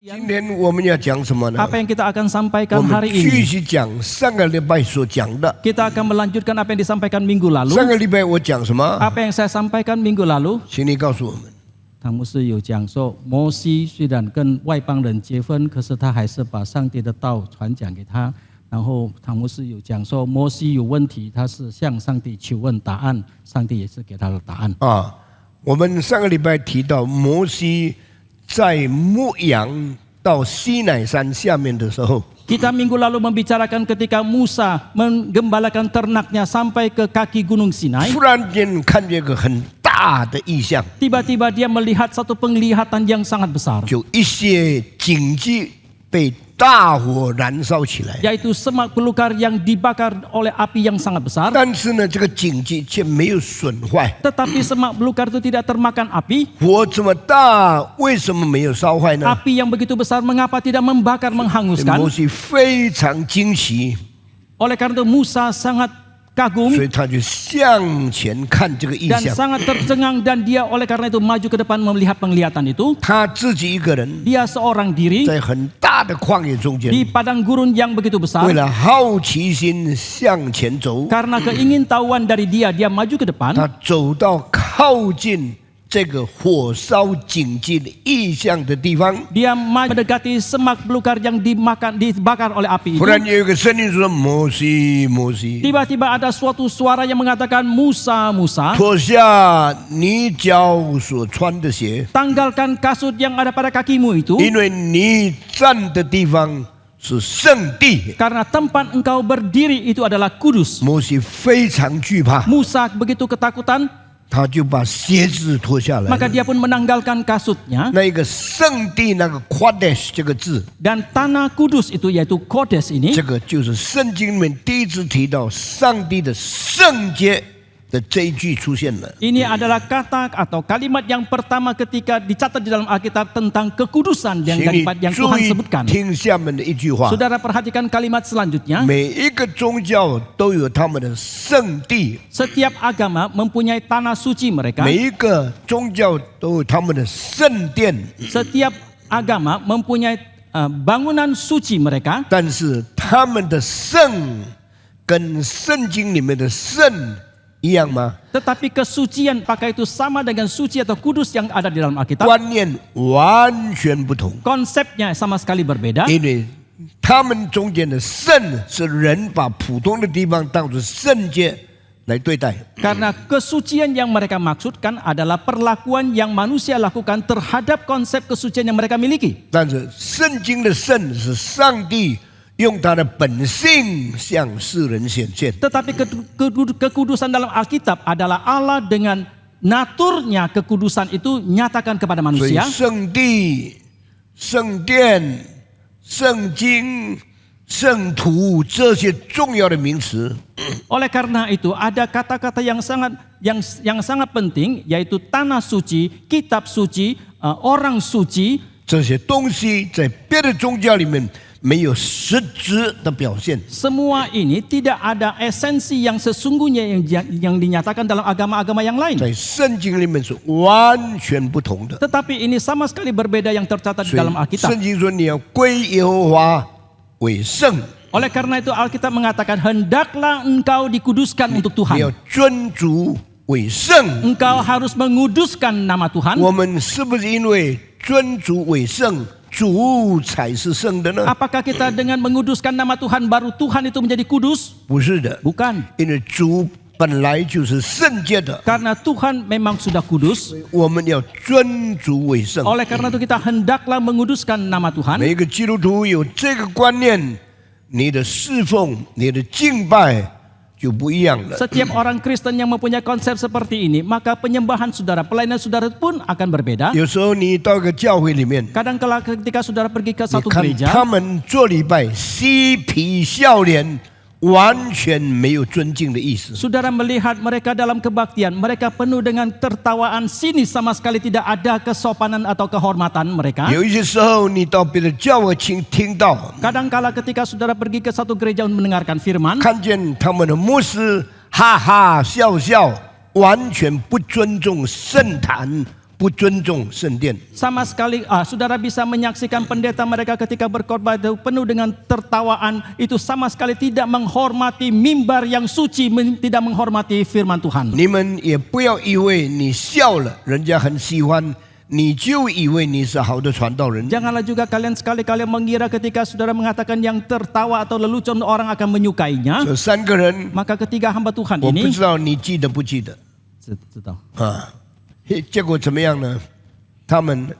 今天我们要讲什么呢？ Apa yang kita akan sampaikan 我们 hari 继 ini? 续讲上个礼拜所讲的。 Kita akan melanjutkan apa yang disampaikan minggu lalu. 上个礼拜我讲什么？ Apa yang saya sampaikan minggu lalu? 请你告诉我们。 唐牧师有讲说，摩西虽然跟外邦人结婚，可是他还是把上帝的道传讲给他。然后唐牧师有讲说，摩西有问题，他是向上帝求问答案，上帝也是给他的答案。我们上个礼拜提到摩西在牧羊到西乃山下面的时候， Kita minggu lalu membicarakan ketika Musa menggembalakan ternaknya sampai ke kaki Gunung Sinai. 突然间看见一个很大的异象， Tiba-tiba dia melihat satu penglihatan yang sangat besar, 就一些荆棘被大火燃烧起来， yaitu semak belukar yang dibakar oleh api yang sangat besar. 但是呢，这个荆棘却没有损坏。 Tetapi semak belukar itu tidak termakan api. 火这么大，为什么没有烧坏呢？ Api yang begitu besar mengapa tidak membakar, 摩 menghanguskan? 西非常惊奇， Oleh karena itu Musa sangat kagum 所以他就向前看这个异 dan 象。 sangat tercengang, dan dia oleh karena itu maju ke depan melihat penglihatan itu. 他自己一个人 Dia seorang diri 在很大的旷野中间， di padang gurun yang begitu besar. 为了好奇心向前走， Karena keingintahuan dari dia maju ke depan. 他走到靠近这个火烧荆棘的异象的地方， Dia mendekati semak belukar yang dibakar oleh api 忽 itu. 然有一个声音说：“摩西，摩西， Tiba-tiba ada suatu suara yang mengatakan, Musa, Musa, 脱下你脚所穿的鞋， tanggalkan kasut yang ada pada kakimu itu, 因为你站的地方是圣地。” karena tempat engkau berdiri itu adalah kudus. 摩西非常惧怕， Musa begitu ketakutan, 他就把鞋子脱下来 maka 了。 dia pun menanggalkan kasutnya, 那一个圣地那个 Kodesh 这个字， dan tanah kudus itu yaitu Kodes ini, 这个就是圣经里面第一次提到上帝的圣洁的这一句出现了。 ini adalah kata atau kalimat yang pertama ketika dicatat di dalam Alkitab tentang kekudusan 请你 yang 注 Tuhan 意 sebutkan. 听下面的一句话： Saudara perhatikan kalimat selanjutnya. 每一个宗教都有他们的圣地， Setiap agama mempunyai tanah suci mereka. 每一个宗教都有他们的圣殿， Setiap agama mempunyai bangunan suci mereka. 但是他们的圣跟圣经里面的圣一样吗？ Tetapi kesucian apakah itu sama dengan suci atau kudus yang ada di dalam Alkitab? 观念完全不同， Konsepnya sama sekali berbeda. 因为他们中间的圣是人把普通的地方当作圣洁来对待， Karena kesucian yang mereka maksudkan adalah perlakuan yang manusia lakukan terhadap konsep kesucian yang mereka miliki. 但是圣经的圣是上帝用他的本性向世人显现。 Tetapi kekudusan dalam Alkitab adalah Allah dengan naturnya kekudusan itu nyatakan kepada 所以 manusia. 圣地、圣殿、圣经、圣徒这些重要的名词， Oleh karena itu ada kata-kata yang sangat penting, yaitu tanah suci, kitab suci, orang suci. 这些东西在别的宗教里面没有实质的表现。 Semua ini tidak ada esensi yang sesungguhnya yang dinyatakan dalam agama-agama yang lain. 在圣经里面是完全不同的。 Tetapi ini sama sekali berbeda yang tercatat di 所 dalam 以 Alkitab. 圣经说你要归耶和华为圣， Oleh karena itu Alkitab mengatakan hendaklah engkau dikuduskan untuk 你要 Tuhan. 尊主为圣。 Engkau harus menguduskan nama Tuhan. 我们是不是因为尊主为圣，主才是圣的呢？ Apakah kita dengan menguduskan nama Tuhan baru Tuhan itu menjadi kudus? 不是的， Bukan. 因为主本来就是圣洁的， Karena Tuhan memang sudah kudus. 我们要尊主为圣。 Oleh karena itu kita hendaklah menguduskan nama Tuhan. 每一个基督徒有这个观念，你的侍奉、你的敬拜就不一样了。 Setiap orang Kristen yang mempunyai konsep seperti ini, maka penyembahan saudara, pelayanan saudara pun akan berbeda. 有时候你到一个教会里面， Kadang-kala ketika saudara pergi ke 你 satu 看 gereja, 他们做礼拜嬉皮笑脸，完全没有尊敬的意思。 saudara melihat mereka dalam kebaktian, mereka penuh dengan tertawaan sinis, sama sekali tidak ada kesopanan atau kehormatan mereka. 有一些时候，你到别的教会听到， Kadang-kala ketika saudara pergi ke satu gereja untuk mendengarkan firman, 看见他们的牧师哈哈笑笑，完全不尊重圣坛，不尊重圣殿。 Sama sekali saudara bisa menyaksikan pendeta mereka ketika berkhotbah itu penuh dengan tertawaan, itu sama sekali tidak menghormati mimbar yang suci, tidak menghormati firman Tuhan. 你们也不要以为你笑了，人家很喜欢，你就以为你是好的传道人。 Janganlah juga kalian sekali-kali mengira ketika saudara mengatakan yang tertawa atau lelucon orang akan menyukainya. 这3个人， Maka ketiga hamba Tuhan 我不 ini 知道你记得不记得 知道 啊？结果怎么样呢？他们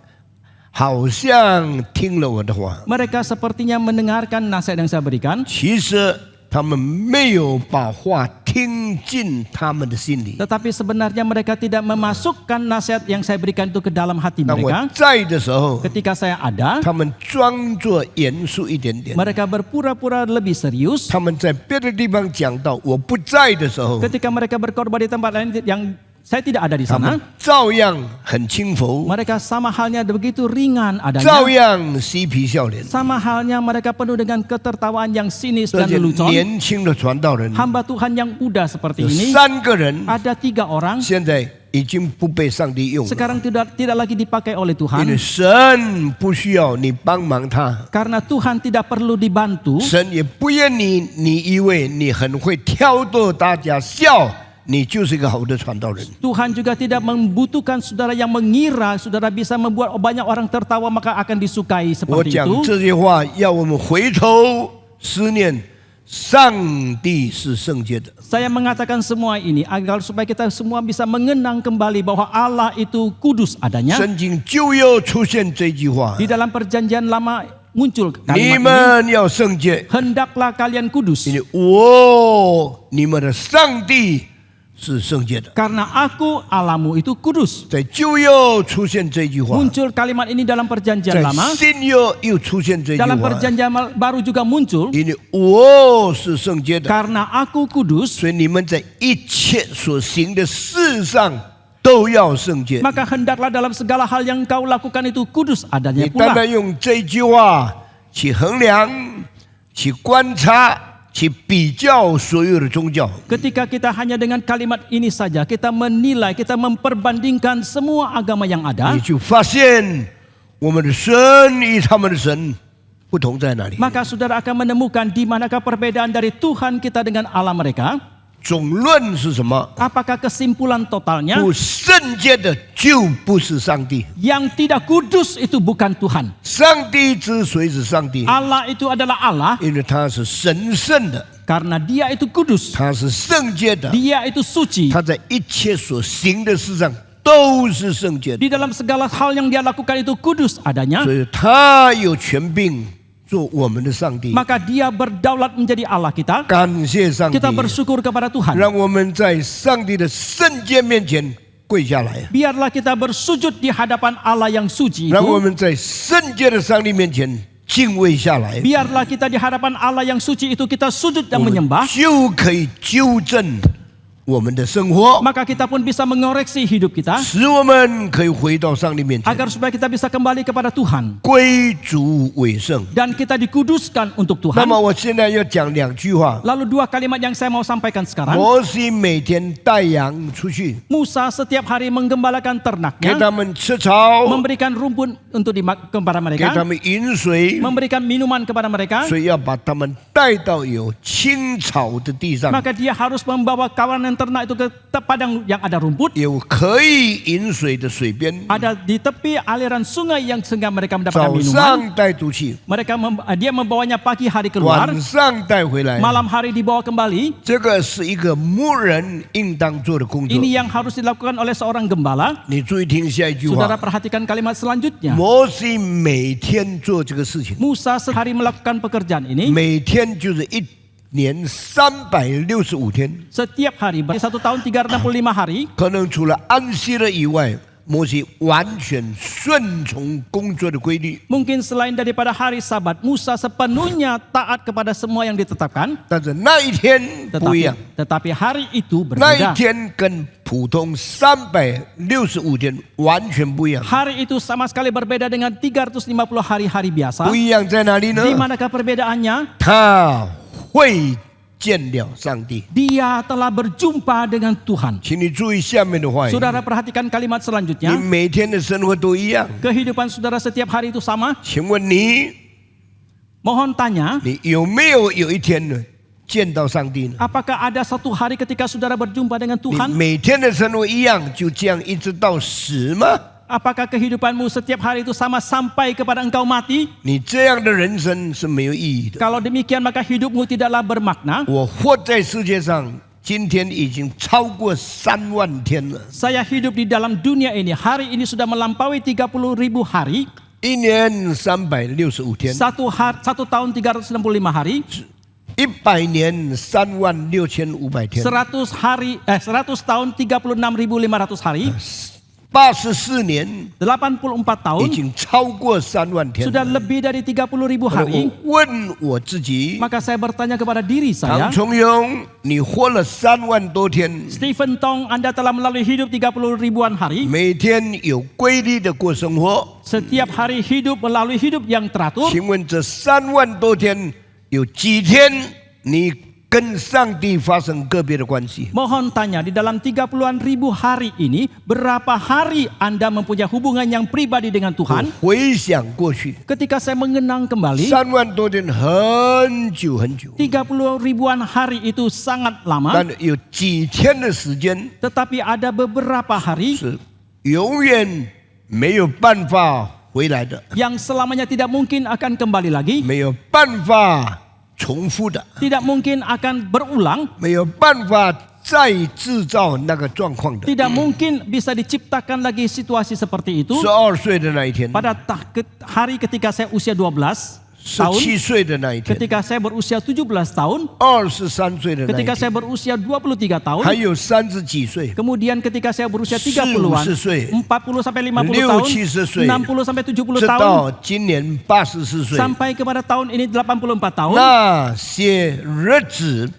好像听了我的话， mereka sepertinya mendengarkan nasihat yang saya berikan, 其实他们没有把话听进他们的心里。 tetapi sebenarnya mereka tidak memasukkan nasihat yang saya berikan itu ke dalam hati 当我 mereka. 在的时候， Ketika saya ada, 他们装作严肃一点点。 mereka berpura-pura lebih serius. 他们在别的地方讲到我不在的时候， Ketika mereka berkorban di tempat lain yang saya tidak ada di 他 sana, 们照样很轻浮， mereka sama halnya begitu ringan 照 adanya. 样嬉皮笑脸。 Sama halnya mereka penuh dengan ketertawaan yang sinis 这 dan 些 lelucon. 年轻的传道人， Hamba Tuhan yang muda seperti 有 ini, 3个人 ada 3 orang 现在已经不被上帝用了， sekarang tidak lagi dipakai oleh 因为 Tuhan 神不需要你帮忙他， karena Tuhan tidak perlu dibantu. 神也不愿你以为你很会挑逗大家笑，你就是一个好的传道人。 Tuhan juga tidak membutuhkan saudara yang mengira saudara bisa membuat banyak orang tertawa maka akan disukai 我 seperti 讲 itu. 这些话，要我们回头思念，上帝是圣洁的。 Saya mengatakan semua ini agar supaya kita semua bisa mengenang kembali bahwa Allah itu kudus adanya. 圣经就要出现这句话： Di dalam perjanjian lama muncul 你 kalimat ini, 们要圣洁， hendaklah kalian kudus 因为你们的上帝是圣洁的。 karena aku Allahmu itu kudus. 在旧约出现这句话， Muncul kalimat ini dalam 在 perjanjian lama, 新约又出现这句 dalam 话， perjanjian baru juga muncul 因为我是圣洁的， karena aku kudus, 所以你们在一切所行的事上都要圣洁。 maka hendaklah dalam segala hal yang kau lakukan itu kudus 你 adanya 单 pula. 单用这句话去衡量、去观察、去比较所有的宗教， Ketika kita hanya dengan kalimat ini saja, kita menilai, kita memperbandingkan semua agama yang ada, 你就发现我们的神与他们的神不同在哪里。 maka saudara akan menemukan di manakah perbedaan dari Tuhan kita dengan Allah mereka. 总论是什么？ Apakah kesimpulan totalnya? 不圣洁的就不是上帝。 Yang tidak kudus itu bukan Tuhan. 上帝之所以是上帝， Allah itu adalah Allah 因为他是神圣的， karena Dia itu kudus. 他是圣洁的， Dia itu suci. 他在一切所行的事上都是圣洁的， Di dalam segala hal yang Dia lakukan itu kudus adanya. 所以他有权柄做我们的上帝。 Maka Dia berdaulat menjadi Allah kita. 感谢上帝， Kita bersyukur kepada Tuhan. 让我们在上帝的圣洁面前跪下来， Biarlah kita bersujud di hadapan Allah yang suci 让我 itu. 们在圣洁的上帝面前敬畏下来， Biarlah kita di hadapan Allah yang suci itu kita sujud dan 我们 menyembah. 就可以纠正我们的生活， Maka kita pun bisa mengoreksi hidup kita 使我们可以回到上帝面前， agar supaya kita bisa kembali kepada Tuhan 归主为圣。 dan kita dikuduskan untuk 那 Tuhan. 么我现在要讲2句话。 Lalu 2 kalimat yang saya mau sampaikan sekarang. 摩西每天带羊出去， Musa setiap hari menggembalakan 给 ternaknya, 他们吃草， memberikan rumput untuk kepada 给他 mereka, 们饮水， memberikan minuman kepada mereka. 所以要把他们带到有青草的地上， Maka dia harus membawa kawanan ternak itu ke padang yang ada rumput, 有可以饮水的水边。 ada di tepi aliran sungai yang sehingga mereka mendapatkan 早 minuman. 上带出去， Dia membawanya pagi hari keluar, 晚上带回来。 malam hari dibawa kembali. 这个是一个牧人应当做的工作。 Ini yang harus dilakukan oleh seorang gembala. 你注意听下一句 Saudara 话： perhatikan kalimat selanjutnya. 摩西每天做这个事情， Musa sehari melakukan pekerjaan ini. 每天就是1年365天。 Setiap hari, 1 tahun 365 hari. 可能除了安息日以外，摩西完全顺从工作的规律。 Mungkin selain daripada hari Sabat, Musa sepenuhnya taat kepada semua yang ditetapkan. 但是那一天不一样， Tetapi hari itu 那一 berbeda. 天跟普通365天完全不一样。 Hari itu sama sekali berbeda dengan 350 hari-hari biasa. 不一样在哪里呢？ Di manakah perbedaannya? 他会见了上帝。 Dia telah berjumpa dengan Tuhan. 请你注意下面的话语， Saudara perhatikan kalimat 你 selanjutnya. 每天的生活都一样。 Kehidupan saudara setiap hari itu sama. 请问你， Mohon tanya, 你有没有一天呢见到上帝呢？ apakah ada satu hari ketika saudara berjumpa dengan 你 Tuhan? 每天的生活一样，就这样一直到死吗？ Apakah kehidupanmu setiap hari itu sama sampai kepada engkau mati? 你这样的人生是没有意义的。 Kalau demikian maka hidupmu tidaklah bermakna. 我活在世界上，今天已经超过3万天了， Saya hidup di dalam dunia ini. Hari ini sudah melampaui 30.000 hari. 一年365天， Satu tahun 365 hari. 100年36500天， 100 tahun 36.500 hari. 84年 84 tahun 已经超过3万天 sudah 了。 lebih dari 30.000 hari. 我问我自己， Maka saya bertanya kepada diri saya, 唐崇荣，你活了3万多天， Stephen Tong, Anda telah melalui hidup 30 ribuan hari. 每天有规律的过生活。 Setiap hari hidup melalui hidup yang teratur. 请问这3万多天有几天你跟上帝发生个别的关系？ Mohon tanya, di dalam 30-an ribu hari ini, berapa hari Anda mempunyai hubungan yang pribadi dengan 我 Tuhan? 回想过去， Ketika saya mengenang kembali, 3万多天很久很久， 30 ribuan hari itu sangat lama. 但有几天的时间 Tetapi ada beberapa hari 是永远没有办法回来的， yang selamanya tidak mungkin akan kembali lagi, 没有办法重复的， tidak mungkin akan berulang, 没有办法再制造那个状况的。 tidak mungkin bisa diciptakan lagi situasi seperti itu. 12岁的那一天， Pada hari ketika saya usia 12 tahun, 17岁的那一天， ketika saya berusia 17 tahun, 23岁的那一 ketika 天， saya berusia 23 tahun, 还有30几岁， kemudian ketika saya berusia 40 30-an, 岁 40 sampai 50 60 tahun, 70岁 60 sampai 70 直 tahun, 到今年84岁， sampai kepada tahun ini 84 tahun, 那些日子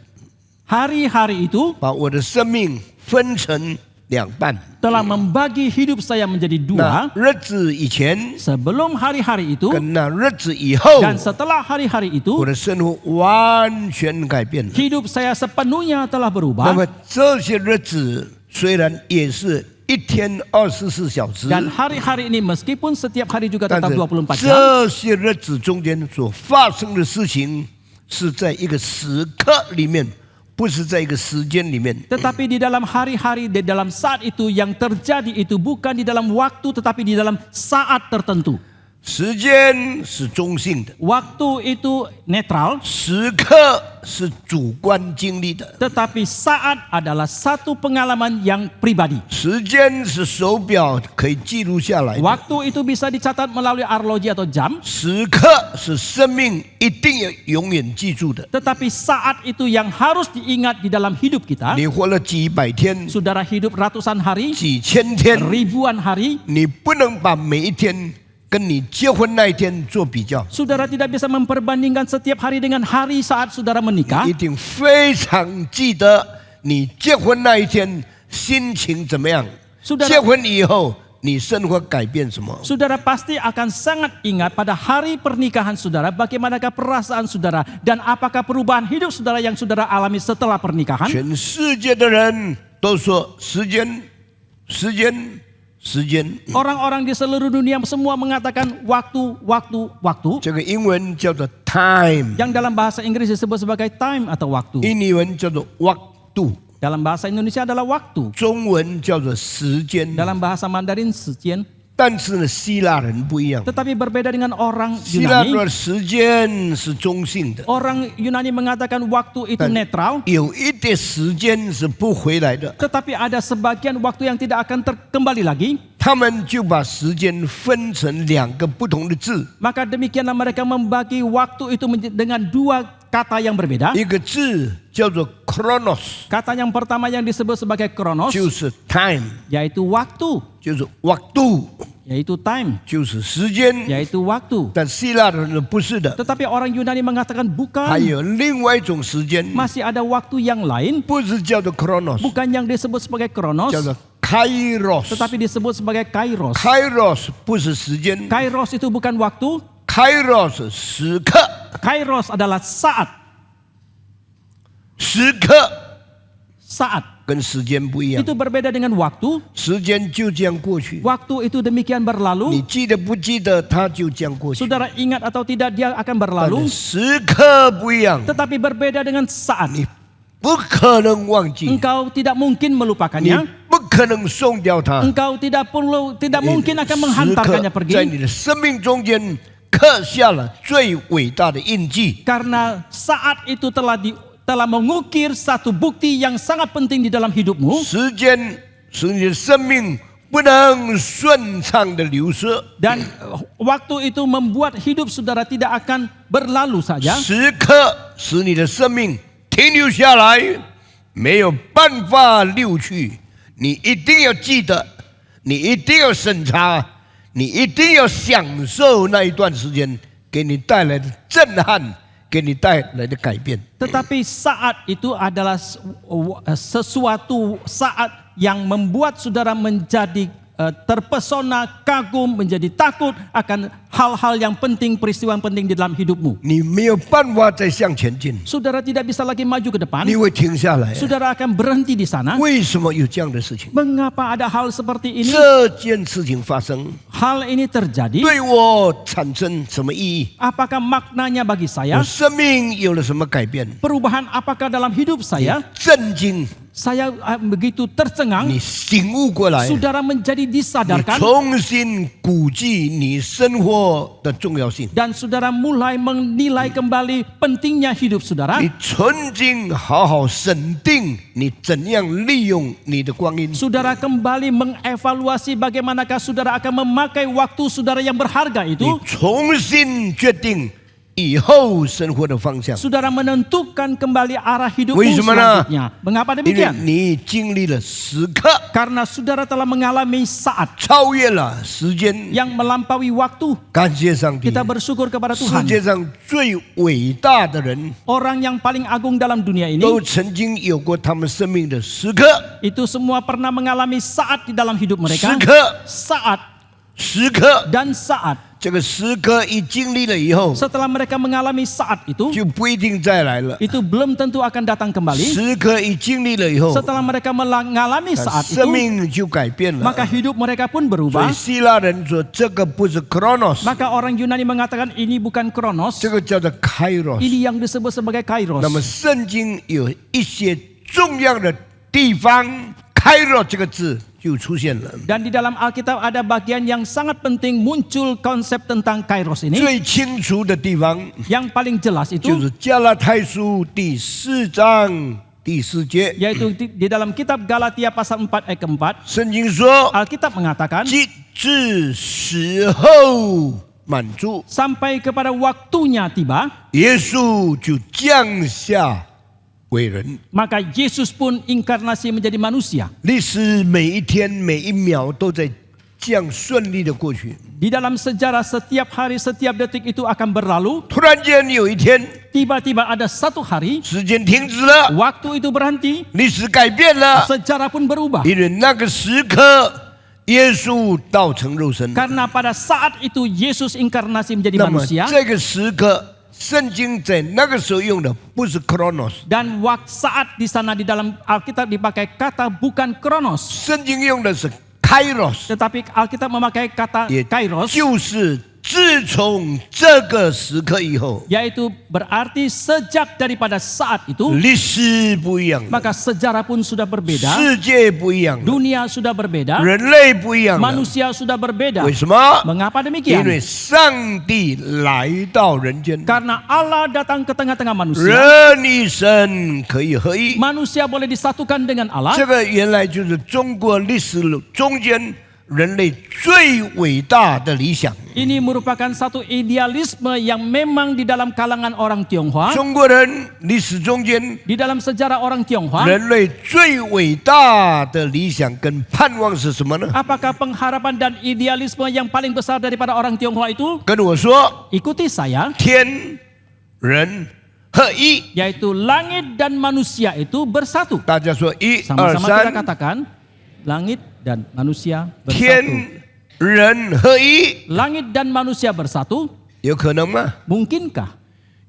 hari-hari itu 把我的生命分成2半。 telah membagi hidup saya menjadi 那 dua. 日子以前 Sebelum hari-hari itu 跟那日子以后， dan setelah hari-hari 我 itu, 的生活完全改变了。 hidup saya sepenuhnya telah 那 berubah. 么这些日子虽然也是一天24小时， Dan hari-hari ini meskipun setiap hari juga 但 tetap 是 24 jam, 这些日子中间所发生的事情是在一个时刻里面，不是在一个时间里面。 tetapi di dalam hari-hari, di dalam saat itu yang terjadi itu bukan di dalam waktu tetapi di dalam saat tertentu. 时间是中性的， Waktu itu netral, 时刻是主观经历的。 tetapi saat adalah satu pengalaman yang pribadi. 时间是手表可以记录下来的， Waktu itu bisa dicatat melalui arloji atau jam, 时刻是生命一定要永远记住的。 tetapi saat itu yang harus diingat di dalam hidup kita. 你活了几百天、 Saudara hidup ratusan hari, 几千天， ribuan hari, 你不能把每一天跟你结婚那一天做比较。 saudara tidak bisa memperbandingkan setiap hari dengan hari saat saudara menikah. 一定非常记得你结婚那一天心情怎么样， Saudara- 结婚以后你生活改变什么。 Saudara pasti akan sangat ingat pada hari pernikahan saudara, bagaimanakah perasaan saudara dan apakah perubahan hidup saudara yang saudara alami setelah pernikahan. 全世界的人都说时间，时间，时间。 Orang-orang di seluruh dunia semua mengatakan waktu, waktu, waktu. 这个英文叫做 time， Yang dalam bahasa Inggris disebut sebagai time atau waktu. 印尼文叫做 waktu， Dalam bahasa Indonesia adalah waktu. 中文叫做时间。 Dalam bahasa Mandarin时间. 但是呢，希腊人不一样， Tetapi berbeda dengan orang 希腊 Yunani. 的时间是中性的， Orang Yunani mengatakan waktu itu netral. 有一点时间是不回来的。 Tetapi ada sebagian waktu yang tidak akan kembali lagi. 他们就把时间分成2个不同的字， Maka demikianlah mereka membagi waktu itu dengan dua kata yang berbeda. 一个字叫做 chronos， Kata yang pertama yang disebut sebagai kronos, 就是 time， yaitu waktu, 就是 waktu， yaitu time, 就是时间。 yaitu waktu. 但希腊人不是的， Tetapi orang Yunani mengatakan 还 bukan, 有另外一种时间， masih ada waktu yang lain, 不是叫做 chronos， bukan yang disebut sebagai kronos, 叫做 kairos。 tetapi disebut sebagai kairos. kairos 不是时间 Kairos itu bukan waktu, ，kairos 时刻。 kairos adalah saat. 时刻 saat 跟时间不一样， itu berbeda dengan waktu. 时间就这样过去， Waktu itu demikian 你 berlalu. 记得不记得，它就这样过去。 Saudara ingat atau tidak, dia akan 但 berlalu. 是时刻不一样， Tetapi berbeda dengan saat. 你不可能忘记， Engkau tidak mungkin 你 melupakannya. 不可能送掉它。 Engkau tidak mungkin akan 时 menghantarkannya 刻在 pergi. 你的生命中间刻下了最伟大的印记。 Karena saat itu telah mengukir satu bukti yang sangat penting di dalam hidupmu. 时间使你的生命不能顺畅的流失， Dan waktu itu membuat hidup saudara tidak akan berlalu saja. 时刻使你的生命停留下来，没有办法溜去。你一定要记得，你一定要审查，你一定要享受那一段时间给你带来的震撼，给你带来的改变。 Tetapi saat itu adalah sesuatu saat yang membuat saudara menjadi terpesona, kagum, menjadi takut akan hal-hal yang penting, peristiwa yang penting di dalam hidupmu. 你没有办法再向前进， Saudara tidak bisa lagi maju ke depan. 你会停下来。 Saudara akan berhenti di sana. 为什么有这样的事情？ Mengapa ada hal seperti ini? 这件事情发生 Hal ini terjadi. 对我产生什么意义？ Apakah maknanya bagi 我 saya? 生命有了什么改变？ Perubahan apakah dalam hidup saya? 震惊， Saya begitu tercengang. 你醒悟过来， Saudara menjadi 你 disadarkan. 重新估计你生活的重要性， Dan saudara mulai menilai kembali pentingnya hidup saudara. 你曾经好好审定你怎样利用你的光阴， Saudara kembali mengevaluasi bagaimanakah saudara akan memakai waktu saudara yang berharga 你 itu. 重新决定以后生活的方向， Saudara menentukan kembali arah hidupmu 为什么呢？ selanjutnya. Mengapa 因为 demikian? 你经历了时刻， Karena saudara telah mengalami saat 超越了时间。 yang melampaui waktu. 感谢上帝， Kita bersyukur kepada 世 Tuhan. 界上最伟大的人 Orang yang paling agung dalam dunia ini 都曾经有过他们生命的时刻， itu semua pernah mengalami saat di dalam hidup 时 mereka. 刻， Saat 时刻。 dan saat. 这个时刻一经历了以后， Setelah mereka mengalami saat itu, 就不一定再来了。 itu belum tentu akan datang kembali. 时刻一经历了以后， Setelah mereka mengalami 他 saat 生 itu, 命就改变了。 maka hidup mereka pun 所 berubah. 以希腊人说，这个不是 Chronos， Maka orang Yunani mengatakan ini bukan Kronos, 这个叫做 Kairos。 ini yang disebut sebagai Kairos. 那么圣经有一些重要的地方，Kairos 这个字就出现了。 Dan di dalam Alkitab ada bagian yang sangat penting muncul konsep tentang Kairos ini. 最清楚的地方 Yang paling jelas 就 itu 是加拉太书第4章第4节， yaitu di dalam kitab Galatia pasal 4 ayat keempat. 圣经说， Alkitab mengatakan 直至时候满足， sampai kepada waktunya tiba, 耶稣就降下为人。 maka Yesus pun inkarnasi menjadi manusia. 历史每一天每一秒都在这样顺利的过去。 Di dalam sejarah setiap hari, setiap detik itu akan berlalu. 突然间有一天， Tiba-tiba ada satu hari, 时间停止了， waktu itu berhenti, 历史改变了， sejarah pun berubah. 因为那个时刻，耶稣道成肉身。 Karena pada saat itu Yesus inkarnasi menjadi 那么 manusia. 这个时刻，圣经在那个时候用的不是 Chronos， Dan saat di sana di dalam Alkitab dipakai kata bukan Kronos, 圣经用的是 Kairos， tetapi Alkitab memakai kata 也 Kairos, 就是自从这个时刻以后， yaitu berarti sejak daripada saat itu, 历史不一样了， maka sejarah pun sudah berbeda, 世界不一样了， dunia sudah berbeda, 人类不一样了。 manusia sudah berbeda. 为什么？ Mengapa 因 demikian? 为上帝来到人间， Karena Allah datang ke tengah-tengah manusia. 人与神可以合一。 Manusia boleh disatukan dengan Allah. 这个原来就是中国历史中间人类最伟大的理想。 Ini merupakan satu idealisme yang memang di dalam kalangan orang Tionghoa. 中国人历史中间 Di dalam sejarah orang Tionghoa, 人类最伟大的理想跟盼望是什么呢？ apakah pengharapan dan idealisme yang paling besar daripada orang Tionghoa itu? 跟我说， Ikuti saya, 天人合一。 yaitu langit dan manusia itu bersatu. 大家说一二 Sama-sama kita 三， katakan, langit dan manusia 天 bersatu. 人合一， Langit dan manusia bersatu, 有可能吗？ mungkinkah?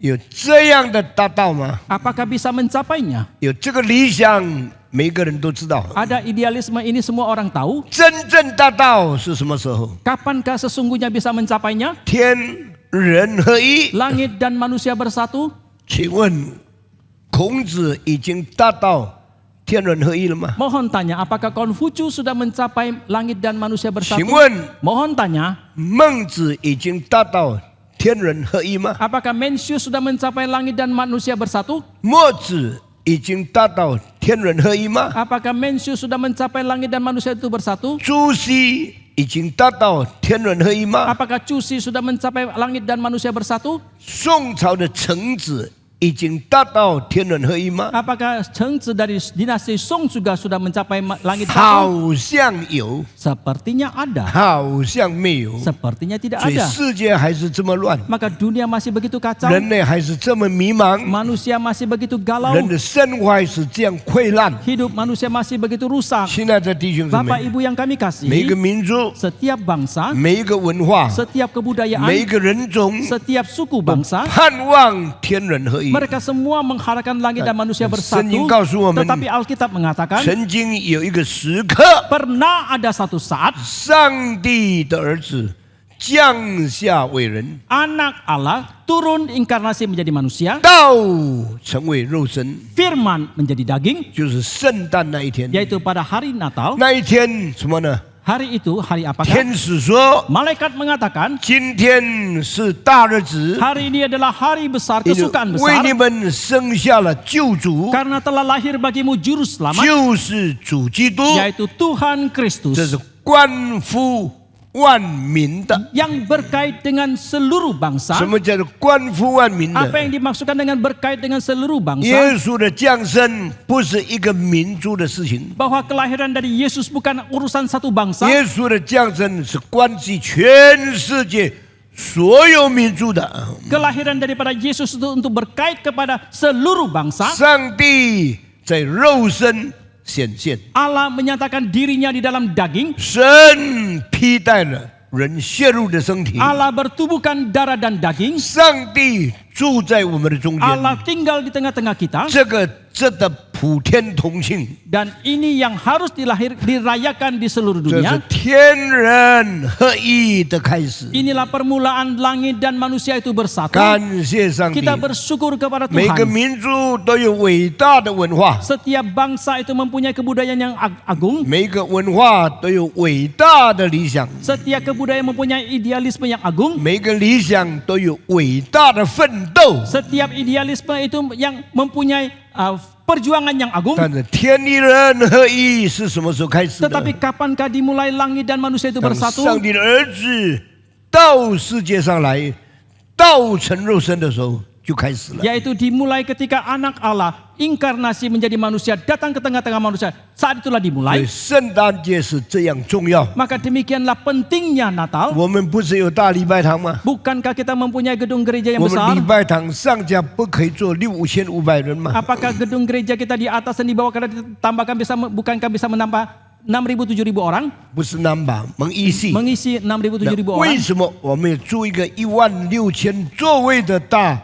有这样的大道吗？ Apakah bisa mencapainya? 有这个理想，每个人都知道。 Ada idealisme ini semua orang tahu. 真正大道是什么时候？ Kapankah sesungguhnya bisa mencapainya? 天人合一。 Langit dan manusia bersatu. 请问，孔子已经达到天人合一了吗？ Mohon tanya, apakah Konfusius sudah mencapai langit dan manusia 请 bersatu? 问， Mohon tanya, 孟子已经达到天人合一吗？ apakah Mencius sudah mencapai langit dan manusia bersatu? 墨子已经达到天人合一吗？ Apakah Mencius sudah mencapai langit dan manusia itu bersatu? 朱熹已经达到天人合一吗？ Apakah Cusi sudah mencapai langit dan manusia bersatu? 宋朝的程子已经达到天人合一吗？ Apakah Chengzi dari dinasti Song juga sudah mencapai langit satu? 好像有， Sepertinya ada, 好像没有。 sepertinya tidak 所以 ada. 世界还是这么乱， Maka dunia masih begitu kacau, 人类还是这么迷茫， manusia masih begitu galau, 人的生活还是这样溃烂。 hidup manusia masih begitu rusak. 亲爱的弟兄姊 Bapak 妹， Ibu yang kami 每一个 kasih, 民族、 setiap bangsa, 每一个文化、 setiap 每一 kebudayaan, 个人种， setiap suku bangsa, 盼望天人合一。 mereka semua mengharapkan langit dan manusia 圣经 bersatu. 告诉我们， Tetapi Alkitab mengatakan, 曾经有一个时刻， pernah ada satu saat 上帝的儿子降下为人， anak Allah turun inkarnasi menjadi manusia, 道成为肉身， firman menjadi daging, 就是圣诞那一天。 yaitu pada hari Natal. 那一天什么呢？ Hari itu, hari apakah? 天使说 Malaikat mengatakan, 今天是大日子， hari ini adalah hari besar, 因为 kesukaan 为 besar, 你们生下了救主， karena telah lahir bagimu juru selamat, 就是主基督， yaitu Tuhan 这 Kristus, 是关乎万民的。 yang berkait dengan seluruh 什 bangsa. 么叫做关乎万民 Apa 的？ yang dimaksudkan dengan berkait dengan seluruh 耶 bangsa? 稣的降生不是一个民族的事情， Bahwa kelahiran dari Yesus bukan urusan satu bangsa, 耶稣的降生是关系全世界所有民族的。 kelahiran daripada Yesus itu untuk berkait kepada seluruh bangsa. 上帝在肉身显现， Allah menyatakan dirinya di dalam daging. 神披戴了人血肉的身体， Allah bertubuhkan darah dan daging. 上帝住在我们的中间。 Allah tinggal di tengah-tengah kita. 这个真的普天同庆， Dan ini yang harus dirayakan di seluruh 这是 dunia. 天人合一的开始。 Inilah permulaan langit dan manusia itu bersatu. 感谢上帝， Kita bersyukur kepada 每个 Tuhan. 民族都有伟大的文化， Setiap bangsa itu mempunyai kebudayaan yang agung. 每个文化都有伟大的理想， Setiap kebudayaan mempunyai idealisme yang agung. 每个理想都有伟大的奋斗。 Setiap idealisme itu yang mempunyai perjuangan yang agung. 但是天地人合一是什么时候开始的？ Tetapi kapankah dimulai langit dan manusia itu 当 bersatu? 上帝的儿子到世界上来，道成肉身的时候就开始了。 Yaitu dimulai ketika anak Allah inkarnasi menjadi manusia datang ke tengah-tengah manusia. Saat itulah 所以 dimulai. 圣诞节是这样重要。 Maka demikianlah pentingnya Natal. 我们不是有大礼拜堂吗？ Bukankah kita mempunyai gedung gereja yang 我们 besar? 礼拜堂上架不可以坐6500人吗？ Apakah gedung gereja kita di atas dan di bawah kita ditambahkan bukankah bisa menambah 6.000 7.000 orang? 不是 number， mengisi。 Mengisi 6.000 7.000 为 orang. 什么我们要租一个16000座位的大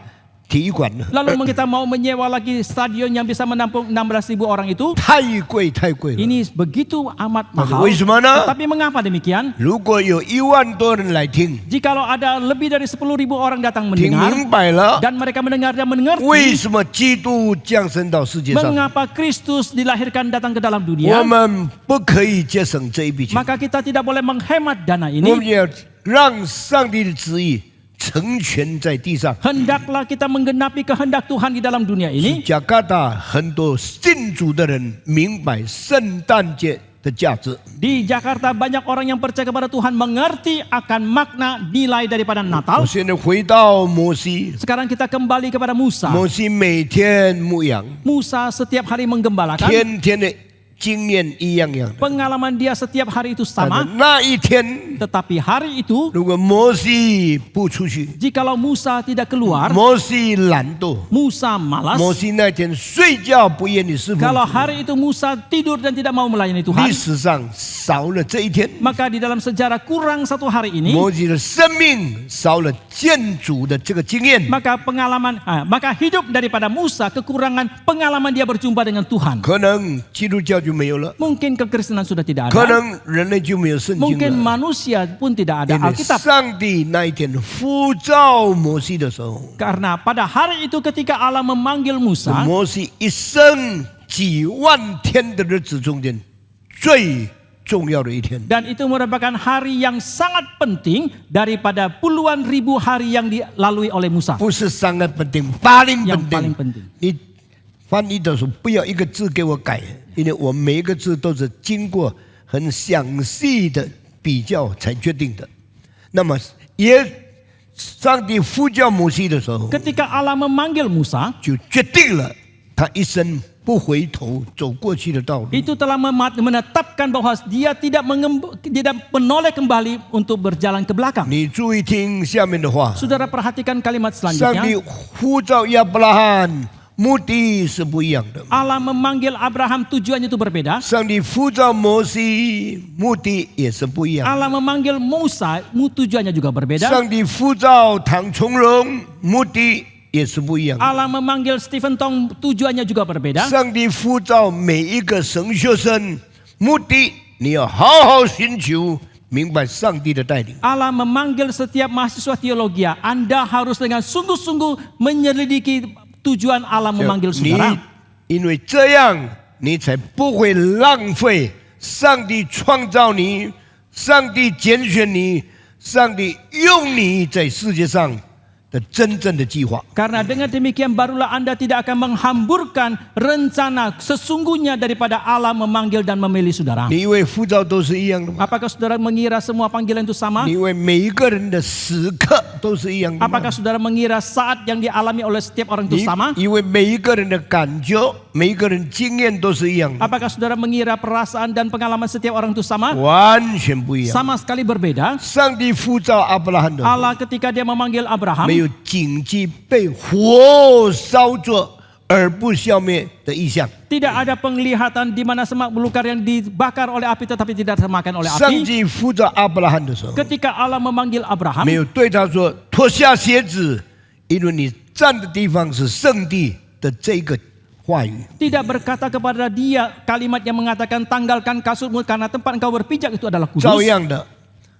体育馆呢？ Lalu kita mau menyewa lagi stadion yang bisa menampung 16.000 orang itu? 太贵太贵了。 Ini begitu amat mahal. 为什么呢？ Tapi mengapa demikian? 如果有1万多人来听， Jikalau ada lebih dari 10.000 orang datang 听 mendengar 明白了， dan mereka mendengar dan 为 mengerti 什么基督降生到世界上？ mengapa Kristus dilahirkan datang ke dalam 我 dunia, 们不可以节省这一笔钱， maka kita tidak boleh menghemat dana 我们 ini. 要让上帝的旨意成全在地上。 Hendaklah kita menggenapi kehendak Tuhan di dalam dunia ini. 加拿大很多信主的人明白圣诞节的价值。 Di Jakarta banyak orang yang percaya kepada Tuhan mengerti akan makna nilai daripada 我 Natal. 现在回到摩西， Sekarang kita kembali kepada Musa. 摩西每天牧羊， Musa setiap hari menggembalakan, 天天的经验一样样的。 Pengalaman dia setiap hari itu 但是 sama, 那一天， tetapi hari itu 如果摩西不出去， jikalau Musa tidak keluar, 摩西懒惰， Musa malas. 摩西那天睡觉不愿意侍奉 Kalau 主， hari itu Musa tidur dan tidak mau melayani Tuhan, 历史上少了这一天， maka di dalam sejarah kurang satu hari ini, 摩西的生命少了见主的这个经验， maka hidup daripada Musa kekurangan pengalaman dia berjumpa dengan Tuhan. 可能基督教就没有了， Mungkin kekristenan sudah tidak 可 ada. 能人类就没有圣经 Mungkin 了。 manusia pun tidak ada 因为 Alkitab. 上帝那一天呼召摩西的时候， Karena pada hari itu ketika Allah memanggil Musa, 摩西一生几万天的日子中间最重要的一天。 dan itu merupakan hari yang sangat penting daripada puluhan ribu hari yang dilalui oleh Musa. 不是三个本定，八零 Yang 本 paling 定。 penting. 你翻译的时候不要一个字给我改，因为我每一个字都是经过很详细的比较才决定的。那么上帝呼叫摩西的时候， Ketika Allah memanggil Musa, 就决定了他一生不回头走过去的道路。 itu telah menetapkan bahwa dia tidak menoleh kembali untuk berjalan ke belakang. 你注意听下面的话， Saudara perhatikan kalimat 上帝 selanjutnya. 呼召亚伯拉罕目的是不一样的。 Allah memanggil Abraham tujuannya itu berbeda. 上帝呼召摩西目的也是不一样的。 Allah memanggil Musa tujuannya juga berbeda. 上帝呼召唐从容目的也是不一样的。 Allah memanggil Stephen Tong tujuannya juga berbeda. 上帝呼召每一个神学生目的，你要好好寻求明白上帝的带领。 Allah memanggil setiap mahasiswa teologi. Anda harus dengan sungguh-sungguh menyelidiki tujuan Allah memanggil 你 saudara. 因为这样，你才不会浪费上帝创造你、上帝拣选你、上帝用你在世界上的真正的计划。 Karena dengan demikian barulah Anda tidak akan menghamburkan rencana sesungguhnya daripada Allah memanggil dan memilih saudara. 你以为呼召都是一样的吗？ Apakah saudara mengira semua panggilan itu sama? 你以为每一个人的时刻都是一样的吗？ Apakah saudara mengira saat yang dialami oleh setiap orang itu 你 sama? 以为每一个人的感觉、每一个人经验都是一样的？ Apakah saudara mengira perasaan dan pengalaman setiap orang itu sama? 完全不一样。 Sama sekali berbeda. 上帝呼召亚伯拉罕的时候， Allah ketika dia memanggil Abraham, 没有谨记被火烧着而不消灭的意象。 tidak ada penglihatan di mana semak belukar yang dibakar oleh api tetapi tidak termakan oleh 上 api. 帝呼召亚伯拉罕的时候， Ketika Allah memanggil Abraham, 没有对他说脱下鞋子，因为你站的地方是圣地的这个话语。 tidak berkata kepada dia kalimat yang mengatakan tanggalkan kasutmu karena tempat engkau berpijak itu adalah 照 kudus. 样的，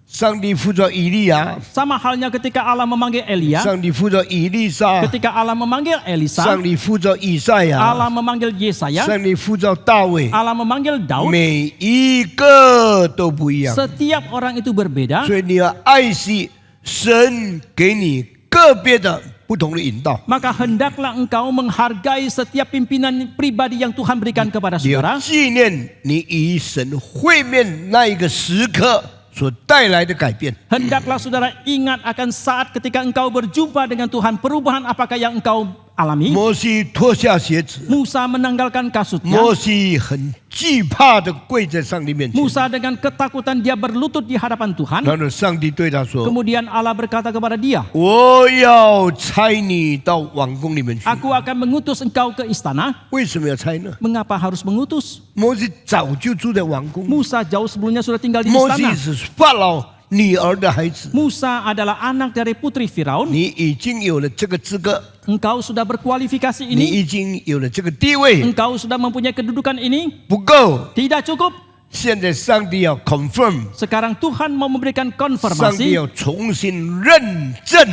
上帝呼召以利亚， Sama halnya ketika Allah memanggil Elia, 上帝呼召以利沙， ketika Allah memanggil Elisa, 上帝呼召以赛亚， Allah memanggil Yesaya, 上帝呼召大卫， Allah memanggil Daud. 每一个都不一样。 Setiap orang itu berbeda. 所以你要爱惜神给你个别的不同的引导， Maka hendaklah engkau menghargai setiap pimpinan pribadi yang Tuhan berikan kepada 你要 saudara. 纪念你与神会面那一个时刻所带来的改变。 Hendaklah saudara ingat akan saat ketika engkau berjumpa dengan Tuhan, perubahan apakah yang engkau alami? 摩西脱下鞋子， Musa menanggalkan kasutnya. 摩西很惧怕的跪在上帝面前， Musa dengan ketakutan dia berlutut di hadapan Tuhan. 然后上帝对他说 Kemudian Allah berkata kepada dia, 我要差你到王宫里面去。 Aku akan mengutus engkau ke istana. 为什么要差呢？ Mengapa harus mengutus? 摩西早就住在王宫， Musa jauh sebelumnya sudah tinggal di 摩西 istana. 是法老女儿的孩子， Musa adalah anak dari putri Firaun. 你已经有了这个资格， Engkau sudah berkualifikasi 你 ini. 已经有了这个地位， Engkau sudah mempunyai kedudukan ini. 不够。 Tidak cukup. 现在上帝要 confirm， Sekarang Tuhan mau memberikan 上帝 konfirmasi. 要重新认证，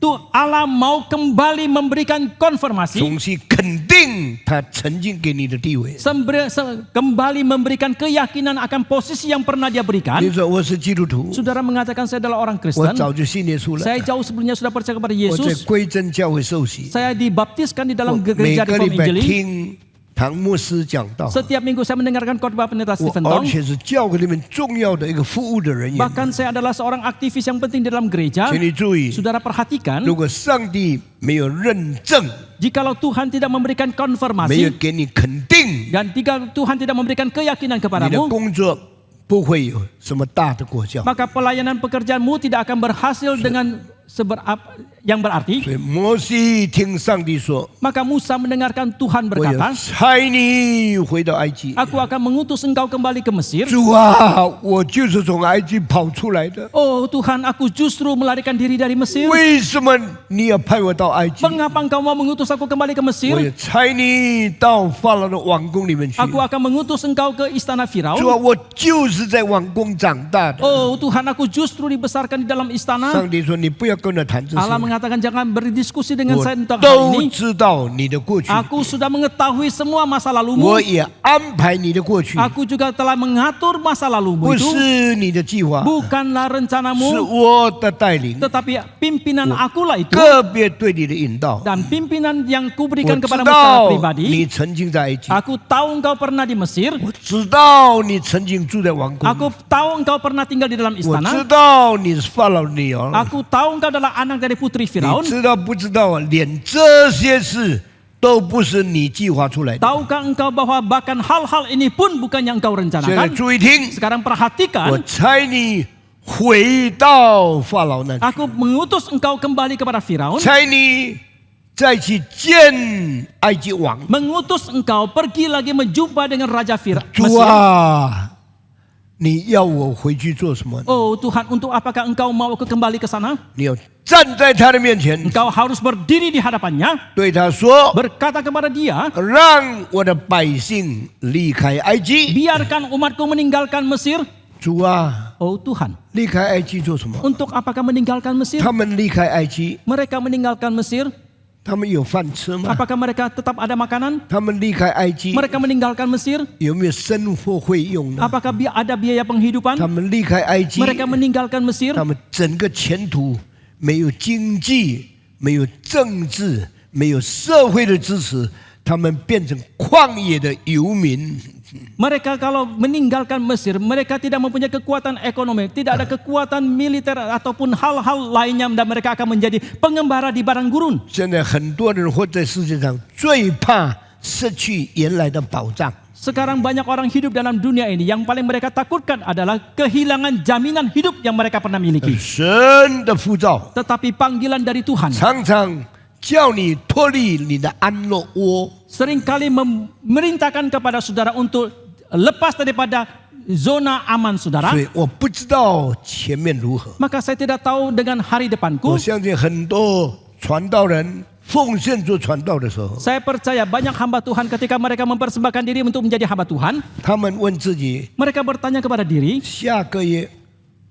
Tuh Allah mau kembali memberikan konfirmasi. 重新肯定他曾经给你的地位。 Kembali memberikan keyakinan akan posisi yang pernah dia berikan. 你说我是基督徒， Saudara mengatakan saya adalah orang 我 Kristen. 早就信耶稣了， Saya jauh sebelumnya sudah percaya kepada 我在 Yesus. 归真教会受洗， Saya dibaptiskan di 我 dalam 每 gereja 个 Reform 礼拜 Injili. 听唐牧师讲道， Setiap minggu saya mendengarkan khotbah pendeta 我 Stephen 而 Tong. 且是教会里面重要的一个服务的人员。 Bahkan saya adalah seorang aktivis yang penting di dalam gereja. 请你注意， Saudara perhatikan, 如果上帝没有认证， jikalau Tuhan tidak memberikan 没有 konfirmasi, 给你肯定， Dan jika Tuhan tidak memberikan keyakinan 你的 kepadamu, 工作不会有什么大的果效。 maka pelayanan pekerjaanmu tidak akan berhasil dengan yang berarti. 所以摩西听上帝说 Maka Musa mendengarkan Tuhan：“ 我要 berkata, 差你回到埃及。 Aku akan mengutus engkau kembali ke Mesir. 主啊，我就是从埃及跑出来的， Oh Tuhan, aku justru melarikan diri dari Mesir. 为什么你要派我到埃及？ Mengapa engkau mau mengutus aku kembali ke 我 Mesir? 要差你到法老的王宫里面去。 Aku akan mengutus engkau ke istana 主啊， Firaun. 我就是在王宫长大的。 Oh Tuhan, aku justru dibesarkan di dalam istana. 上帝说：“你不要跟我谈这 Allah 些， mengatakan jangan berdiskusi dengan 我 saya tentang hal 都 ini. 知道你的过去， Aku sudah mengetahui semua masa lalumu. 我也安排你的过去， Aku juga telah mengatur masa 不 lalumu itu. 是你的计划， Bukanlah 是 rencanamu, 我的带领， tetapi pimpinan akulah itu. 个别对你的引导。 Dan pimpinan yang 我 kuberikan 知 kepadamu secara 道 pribadi. 你曾经在埃及， Aku tahu engkau pernah di Mesir. 我知道你曾经住在王宫， Aku tahu engkau pernah tinggal di dalam 我知 istana. 道你是法老的女儿。 Aku tahu engkau adalah anak dari putri 你 Firaun. 知道不知道啊？连这些事都不是你计划出来的。 Tahukah engkau bahwa bahkan hal-hal ini pun bukan yang engkau 现在 rencanakan? 注意听， Sekarang 我 perhatikan. 差你回到法老那里， Aku mengutus engkau kembali kepada Firaun. 差你再去见埃及王。 Mengutus engkau pergi lagi menjumpa dengan Raja 主 Mesir. 啊，你要我回去做什么？ Oh Tuhan, untuk apakah engkau mau aku kembali ke sana? 你要站在他的面前， Engkau harus berdiri di hadapannya. 对他说 Berkata kepada dia, 让我的百姓离开埃及。 biarkan umatku meninggalkan Mesir. 主啊， Oh Tuhan, 离开埃及做什么？ untuk apakah meninggalkan Mesir? 他们离开埃及， Mereka meninggalkan Mesir. 他们有饭吃吗？ Apakah mereka tetap ada makanan? 他们离开埃及 Mereka meninggalkan Mesir. 有没有生活费用呢？ Apakah ada biaya penghidupan? 他们离开埃及， Mereka meninggalkan Mesir. 他们整个前途没有经济，没有政治，没有社会的支持，他们变成旷野的游民。 Mereka kalau meninggalkan Mesir, mereka tidak mempunyai kekuatan ekonomi, tidak ada kekuatan militer ataupun hal-hal lainnya, dan mereka akan menjadi pengembara di padang gurun. 现在很多人活在世界上，最怕失去原来的保障。 Sekarang banyak orang hidup dalam dunia ini, yang paling mereka takutkan adalah kehilangan jaminan hidup yang mereka pernah miliki. 神的呼召 Tetapi panggilan dari Tuhan 常常叫你脱离你的安乐窝， seringkali memerintahkan kepada saudara untuk lepas daripada zona aman saudara. 所以我不知道前面如何。 Maka saya tidak tahu dengan hari 我 depanku. 相信很多传道人奉献做传道的时候， Saya percaya banyak hamba Tuhan ketika mereka mempersembahkan diri untuk menjadi hamba Tuhan, 他们问自己： mereka bertanya kepada diri, 下个月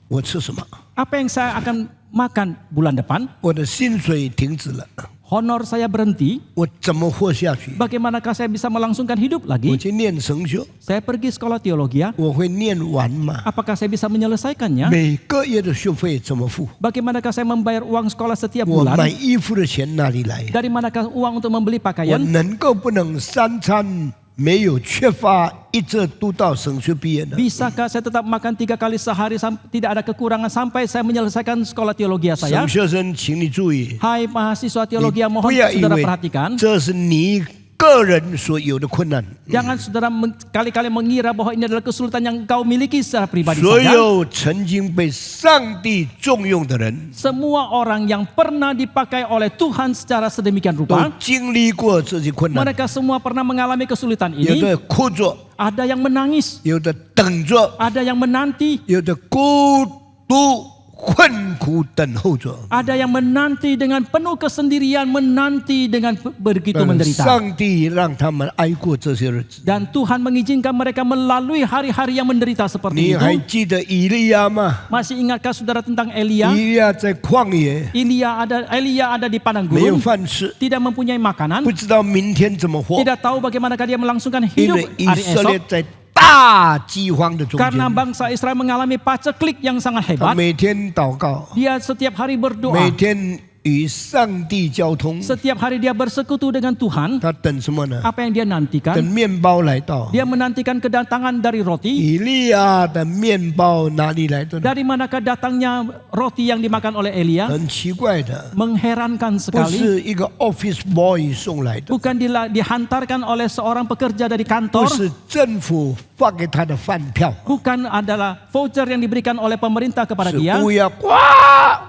我吃什么？ apa yang saya akan makan bulan depan? 我的薪水停止了， Honor saya berhenti, 我怎么活下去？ bagaimanakah saya bisa melangsungkan hidup 我 lagi? 去念神学， Saya pergi sekolah teologi, 我会念完吗？ apakah saya bisa menyelesaikannya? 每个月的学费怎么付？ Bagaimanakah saya membayar uang sekolah setiap 我 bulan? 买衣服的钱哪里来？ Dari manakah uang untuk membeli 我 pakaian? 能够不能三餐没有缺乏，一直读到神学毕业呢？ Bisakah saya tetap makan 3 kali sehari tidak ada kekurangan sampai saya menyelesaikan sekolah teologi saya? 神学生，请你注意， Hai mahasiswa 你 teologi, mohon 不要以 saudara 为 perhatikan. 这是你个人所有的困难。 Jangan saudara kali-kali mengira bahwa ini adalah kesulitan yang kau miliki secara pribadi 所 saja. 有曾经被上帝重用的人， Semua orang yang pernah dipakai oleh Tuhan secara sedemikian 都 rupa, 经历过这些困难， mereka semua pernah mengalami kesulitan 有 ini. 的哭着， Ada yang menangis, 有的等着， ada yang menanti, 有的孤独困苦等候着。 ada yang menanti dengan penuh kesendirian, menanti dengan begitu 但 menderita. 上帝让他们挨过这些日子。 Dan Tuhan mengizinkan mereka melalui hari-hari yang menderita 你 seperti 还 itu. 记得以利亚吗？ Masih ingatkah saudara tentang Elia? 以利亚在旷野 Elia ada di padang 没有 gurun, 饭吃， tidak mempunyai makanan, 不知道明天怎么活， tidak tahu bagaimanakah dia melangsungkan 因 hidup 为以 hari 色列 esok. 在大饥荒的中 Karena 间， bangsa Israel mengalami paceklik yang sangat 他 hebat. 每天祷告， Dia setiap hari 每 berdoa, 天与上帝交通， Setiap hari dia bersekutu dengan Tuhan. 他等什么呢？ Apa yang dia 等 nantikan? 面包来到。 Dia menantikan kedatangan dari roti. 以利亚的面包哪里来的呢？ Dari manakah datangnya roti yang dimakan oleh Elia? 很奇怪的， Mengherankan 不 sekali. 是一个 office boy 送来的， Bukan dihantarkan oleh seorang pekerja dari 不 kantor. 是政府发给他的饭票， Bukan adalah voucher yang diberikan oleh pemerintah kepada 是 dia. 乌鸦呱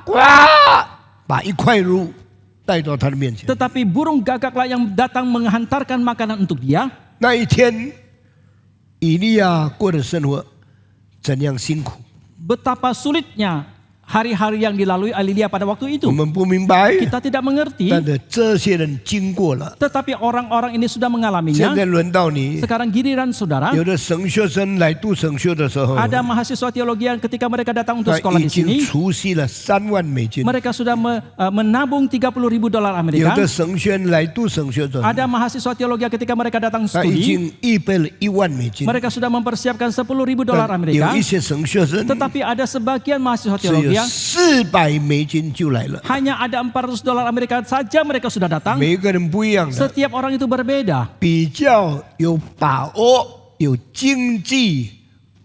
呱把一块肉带到他的面前。 Tetapi burung gagaklah yang datang menghantarkan makanan untuk dia. 那一天，以利亚过的生活怎样辛苦， Betapa sulitnya hari-hari yang dilalui Elia pada waktu 我 itu. 们不明白。 Kita tidak mengerti. 但是这些人经过了， Tetapi orang-orang ini sudah 现 mengalaminya. 在轮到你。 Sekarang giliran saudara. 有的神学生来读神学的时候， Ada mahasiswa teologi yang ketika mereka datang untuk 他 sekolah 已 di sini. 经储蓄了3万美金。 Mereka sudah menabung 30.000 dolar 有 Amerika. 的神学生来读神学的， Ada mahasiswa teologi ketika mereka datang 他已 studi. 经预备了1万美金。 Mereka sudah mempersiapkan 10.000 dolar 但 Amerika. 有一些神学生 Tetapi ada sebagian mahasiswa 只有 teologi 400美金就来了， hanya ada 400 dolar Amerika saja mereka sudah datang. 每个人不一样的， Setiap orang itu berbeda. 比较有把握、有经济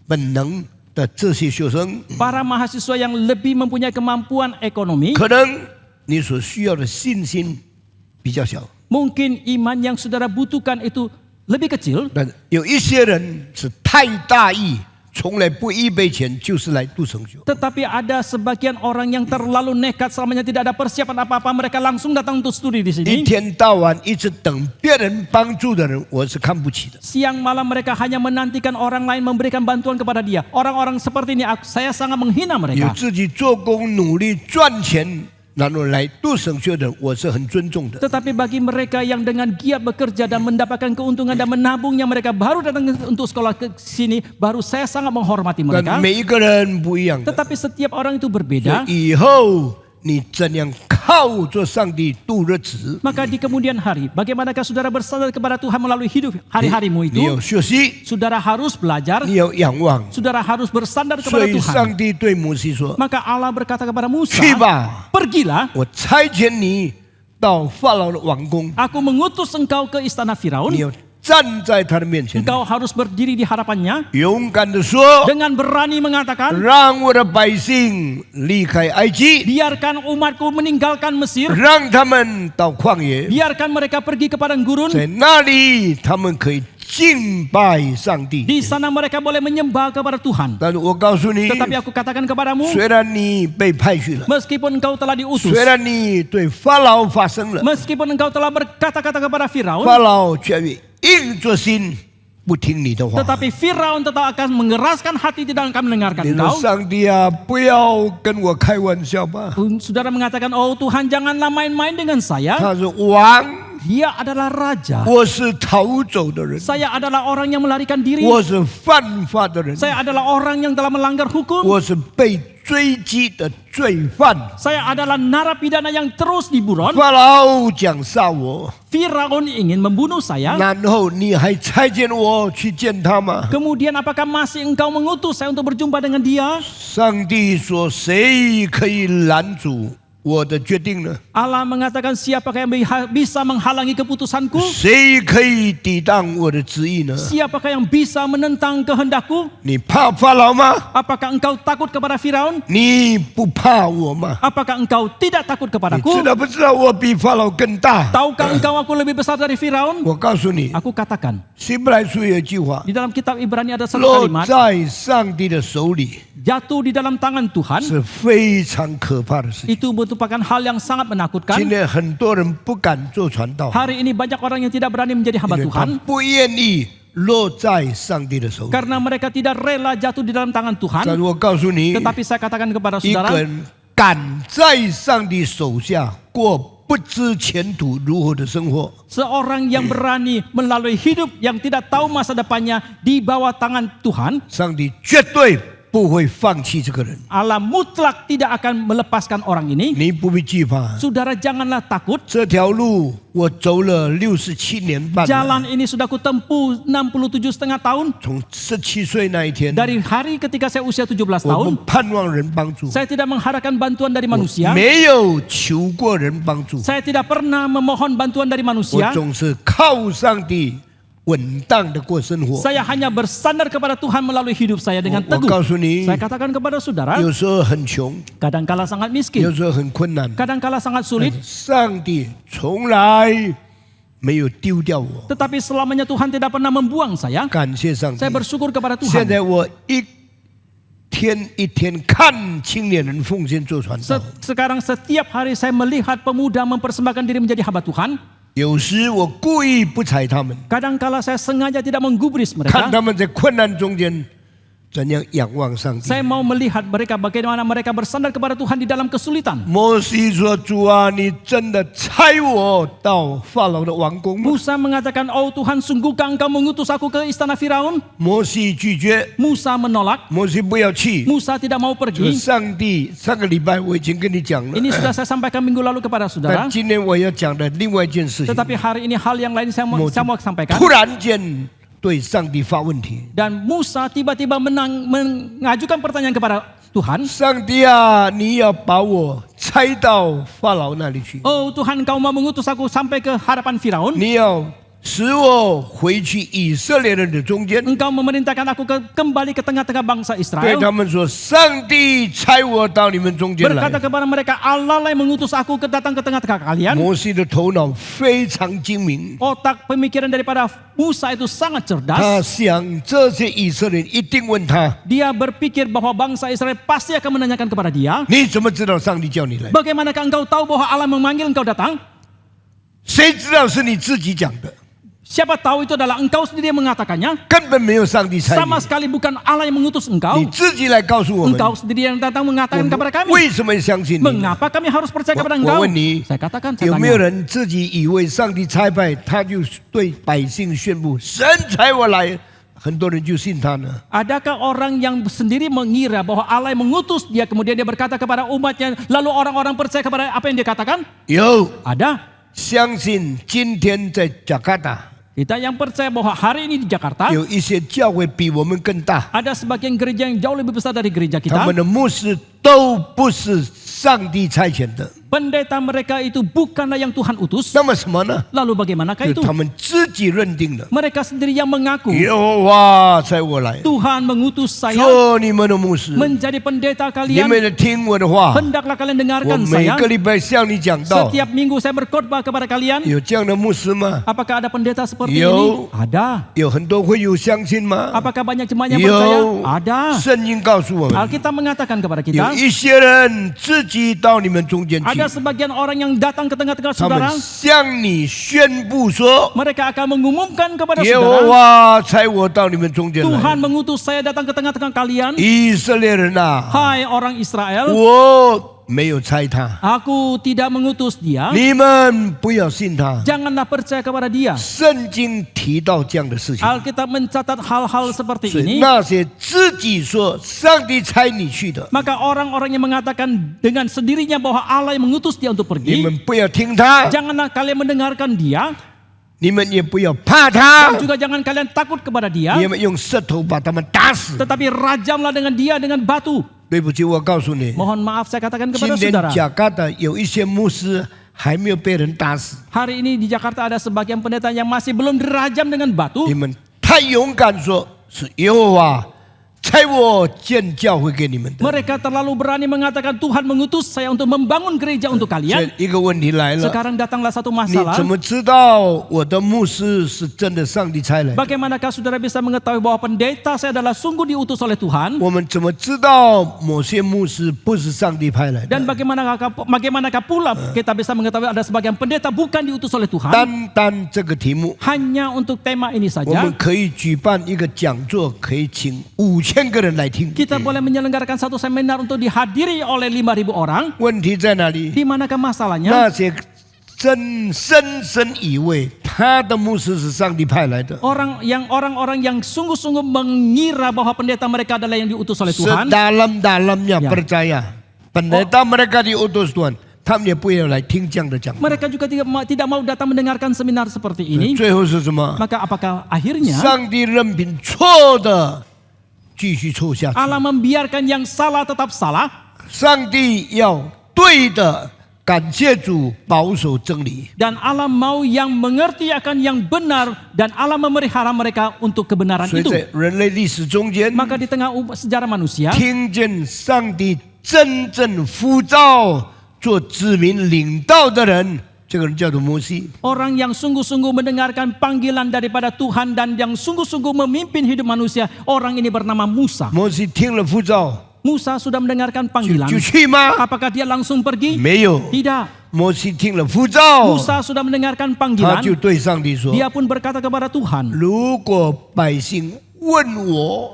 本能的这些学生， Para mahasiswa yang lebih mempunyai kemampuan ekonomi, 可能你所需要的信心比较小， mungkin iman yang saudara butuhkan itu lebih kecil. 但有一些人是太大意，从来不预备钱就是来读神学。 Tetapi ada sebagian orang yang terlalu nekat selamanya tidak ada persiapan apa-apa. Mereka langsung datang untuk studi di 一 sini. 天到晚一直等别人帮助的人，我是看不起的。 Siang malam mereka hanya menantikan orang lain memberikan bantuan kepada dia. Orang-orang seperti ini saya sangat menghina 有 mereka. 自己做工努力赚钱，然后来读神学的人，我是很尊重的。 Tetapi bagi mereka yang dengan giat bekerja dan mendapatkan keuntungan dan menabungnya, mereka baru datang untuk sekolah ke sini, baru saya sangat menghormati 但 mereka. 每一个人不一样的。 Tetapi setiap orang itu berbeda. 以后你怎样靠着上帝度日子？ Maka di kemudian hari, bagaimanakah saudara bersandar kepada Tuhan melalui hidup hari-harimu 你有 itu? 学习， Saudara harus belajar, 你有仰望。 saudara harus bersandar 所 kepada 以 Tuhan. 上帝对摩西说 Maka Allah berkata kepada Musa, 去吧， pergilah, 我差遣你到法老的王宫， aku mengutus engkau ke istana 你 Firaun. 要站在他的面前， Engkau harus berdiri di hadapannya 勇敢的说， dengan berani mengatakan, 让我的百姓离开埃及， biarkan umatku meninggalkan Mesir, 让他们到旷野， biarkan mereka pergi ke padang gurun. 在那里他们可以敬拜上帝。 Di sana mereka boleh menyembah kepada Tuhan. 但是我告诉你， Tetapi aku katakan kepadamu, 虽然你被派去了， meskipun engkau telah diutus, 虽然你对法老发声了， meskipun engkau telah berkata-kata kepada Firaun, 法老却硬着心不听你的话。 tetapi Firaun tetap akan mengeraskan hati, tidak akan mendengarkan 你说 engkau. 上帝啊，不要跟我开玩笑吧。 Saudara mengatakan, oh Tuhan janganlah main-main dengan saya. 他说王， Dia adalah raja. 我是逃走的人， Saya adalah orang yang melarikan diri. 我是犯法的人， Saya adalah orang yang telah melanggar hukum. 我是被追击的罪犯。 Saya adalah narapidana yang terus diburon. 法老想杀我， Firaun ingin membunuh saya. 然后你还差遣我去见他吗？ Kemudian apakah masih engkau mengutus saya untuk berjumpa dengan dia? 上帝说：“谁可以拦阻我的决定呢？ Allah mengatakan, siapakah yang bisa menghalangi keputusanku? 谁可以抵挡我的旨意呢？ Siapakah yang bisa menentang kehendakku? 你怕法老吗？ Apakah engkau takut kepada Firaun? 你不怕我吗？ Apakah engkau tidak takut 你 kepadaku? 知道不知道我比法老更大？ Tahukah engkau aku lebih besar dari Firaun? 我告诉你， Aku katakan, 希伯来书有一句话： di dalam kitab Ibrani ada satu 落 kalimat, 在上帝的手里 jatuh di dalam tangan Tuhan. 是非常可怕的事情。 Itu merupakan hal yang sangat 今 menakutkan. 天很多人不敢做传道， Hari ini banyak orang yang tidak berani menjadi 因 hamba 为他 Tuhan 不愿意落在上帝的手里。 karena mereka tidak rela jatuh di dalam tangan 但 Tuhan. 是我告诉你， Tetapi saya katakan kepada 一个 saudara, 人敢在上帝手下过不知前途如何的生活， seorang yang berani melalui hidup yang tidak tahu masa depannya di bawah tangan Tuhan, 上帝绝对不不会放弃这个人， Allah mutlak tidak akan melepaskan orang ini. 你不必惧怕。 Saudara janganlah takut. 这条路我走了67年半了， Jalan ini sudah kutempuh 67,5 tahun. 从17岁那一天， Dari hari ketika saya usia 17 我 tahun, 不盼望人帮助， saya tidak mengharapkan bantuan dari manusia. 没有求过人帮助， Saya tidak pernah memohon bantuan dari 我 manusia. 总是靠上帝稳当的过生活。 Saya hanya bersandar kepada Tuhan melalui hidup saya dengan 我 teguh. 告诉你 Saya，katakan kepada saudara, 有时候很穷， kadangkala sangat miskin, 有时候很困难， kadangkala sangat sulit, 上帝从来没有丢掉我， tetapi selamanya Tuhan tidak pernah membuang saya. 感谢上帝 Saya。bersyukur kepada 现 Tuhan. 在我一天一天看青年人奉献做传道， Sekarang setiap hari saya melihat pemuda mempersembahkan diri menjadi hamba Tuhan. 有时我故意不睬他们， Kadangkala saya sengaja tidak menggubris 看 mereka. 他们在困难中间怎样仰望上帝。 Saya mau melihat mereka bagaimana mereka bersandar kepada Tuhan di dalam kesulitan. 摩西说：“主啊，你真的差我到法老的王宫吗 Musa mengatakan, "Oh Tuhan, sungguhkah engkau mengutus aku ke istana Firaun?" 摩西拒绝， Musa menolak. 摩西不要去。 Musa tidak mau 这个 pergi. 上帝上个礼拜我已经跟你讲了， Ini sudah saya sampaikan minggu lalu kepada 但 saudara. 今天我要讲的另外一件事情， Tetapi hari ini hal yang lain saya mau sampaikan. 突然间对上帝发问题。 Dan Musa tiba-tiba mengajukan pertanyaan kepada Tuhan. 上帝啊，你要把我差到法老那里去， Oh Tuhan, engkau mau mengutus aku sampai ke hadapan Firaun. 你要使我回去以色列人的中间。 Engkau memerintahkan aku kembali ke tengah-tengah bangsa 对 Israel. 他们说：“上帝差我到你们中间来。” Berkata kepada mereka, Allah lah yang mengutus aku datang ke tengah-tengah kalian. 摩西的头脑非常精明， Otak pemikiran daripada Musa itu sangat 他 cerdas. 想这些以色列人一定问他 Dia berpikir bahwa bangsa Israel pasti akan menanyakan kepada dia, 你怎么知道上帝叫你来？ bagaimanakah engkau tahu bahwa Allah memanggil engkau datang? 谁知道是你自己讲的？ Siapa tahu itu adalah engkau sendiri yang mengatakannya. 根本没有上帝差 Sama 你， sekali bukan Allah yang mengutus engkau. 你自己来告诉我们， Engkau sendiri yang datang 我 mengatakan kepada 们 kami. 为什么相信你？ Mengapa kami harus percaya kepada 我 engkau? 问你， Saya katakan, saya 有没有 tanya. 人自己以为上帝差派，他就对百姓宣布神差我来，很多人就信他呢？ Adakah orang yang sendiri mengira bahwa Allah yang mengutus dia, kemudian dia berkata kepada umatnya, lalu orang-orang percaya kepada apa yang dia katakan? 有 Ada. 相信今天在加卡达 Kita yang percaya bahwa hari ini di Jakarta 有一些教会比我们更大， ada sebagian gereja yang jauh lebih besar dari gereja 他 kita. 们的牧师都不是上帝差遣的。 Pendeta mereka itu bukanlah yang Tuhan utus. 那么什么呢？ Lalu bagaimanakah 就 itu? 他们自己认定的。 Mereka sendiri yang mengaku 耶和华差我来， Tuhan mengutus saya 做你们的牧师， menjadi pendeta 你 kalian. 们得听我的话。 Hendaklah kalian 我 dengarkan 每 saya. 个礼拜向你讲道， Setiap minggu saya berkhotbah kepada kalian. 有这样的牧师吗？ Apakah ada pendeta seperti Yo. ini? Ada. 有很多会友相信吗？ Apakah banyak jemaat yang percaya? 有， Ada. 圣经告诉我们， Alkitab mengatakan kepada 有 kita, 一些人自己到你们中间去， ada sebagian orang yang datang ke tengah-tengah 他 saudara. 们向你宣布说， Mereka akan mengumumkan kepada 耶和 saudara, 华差我到你们中间 Tuhan 来。 mengutus saya datang ke tengah-tengah kalian. 以色列人啊， Hai orang Israel, 我没有差他， aku tidak mengutus dia. 你们不要信他。 Janganlah percaya kepada dia. 圣经提到这样的事情， Alkitab mencatat hal-hal seperti 所以 ini. 那些自己说上帝差你去的， Maka orang-orang yang mengatakan dengan sendirinya bahwa Allah yang mengutus dia untuk 你 pergi, 们不要听他， janganlah kalian mendengarkan dia, 你们也不要怕他 dan，juga jangan kalian takut kepada dia, 你们用石头把他们打死。 tetapi rajamlah dengan dia dengan batu. 对不起，我告诉你， Mohon maaf saya katakan 今 kepada 天 saudara, 加嘎的有一些牧师还没有被人打死， hari ini di Jakarta ada sebagian pendeta yang masih belum dirajam dengan batu. 你们太勇敢说是耶和华差我建教会给你们的。 Mereka terlalu berani mengatakan Tuhan mengutus saya untuk membangun gereja untuk 这 kalian. 一个问题来了， Sekarang datanglah satu 你 masalah. 怎么知道我的牧师是真的上帝差来的？ Bagaimanakah saudara bisa mengetahui bahwa pendeta saya adalah sungguh diutus oleh Tuhan? 我们怎么知道某些牧师不是上帝派来的？ Dan bagaimanakah pula kita bisa mengetahui ada sebagian pendeta bukan diutus oleh Tuhan? 单这个题目， Hanya untuk tema ini 我 saja, 们可以举办一个讲座，可以请5000个人来听。 kita boleh menyelenggarakan satu seminar untuk dihadiri oleh 5.000 orang. 问题在哪里？ Di manakah masalahnya? 那些深深以为他的牧师是上帝派来的， orang-orang yang sungguh-sungguh mengira bahwa pendeta mereka adalah yang diutus oleh Tuhan. sedalam-dalamnya Ya. percaya pendeta mereka diutus Tuhan，他们也不要来听这样的讲道。 Mereka juga tidak mau datang mendengarkan seminar seperti ini. 最后是什么？ Maka apakah akhirnya 上帝任凭错的继续错下去， Allah membiarkan yang salah tetap salah? 上帝要对的，感谢主保守真理。 Dan Allah mau yang mengerti akan yang benar dan Allah memelihara mereka untuk kebenaran 所以 itu. 在人类历史中间， Maka di tengah sejarah manusia, 听见上帝真正呼召做子民领导的人，这个人叫做摩西。 orang yang sungguh-sungguh mendengarkan panggilan daripada Tuhan dan yang sungguh-sungguh memimpin hidup manusia, orang ini bernama Musa. 摩西听了呼召， Musa sudah mendengarkan panggilan. 就去吗？ Apakah dia langsung pergi? 没有。 Tidak. 摩西听了呼召， Musa sudah mendengarkan 他 panggilan. 就对上帝说 Dia pun berkata kepada Tuhan, 如果百姓问我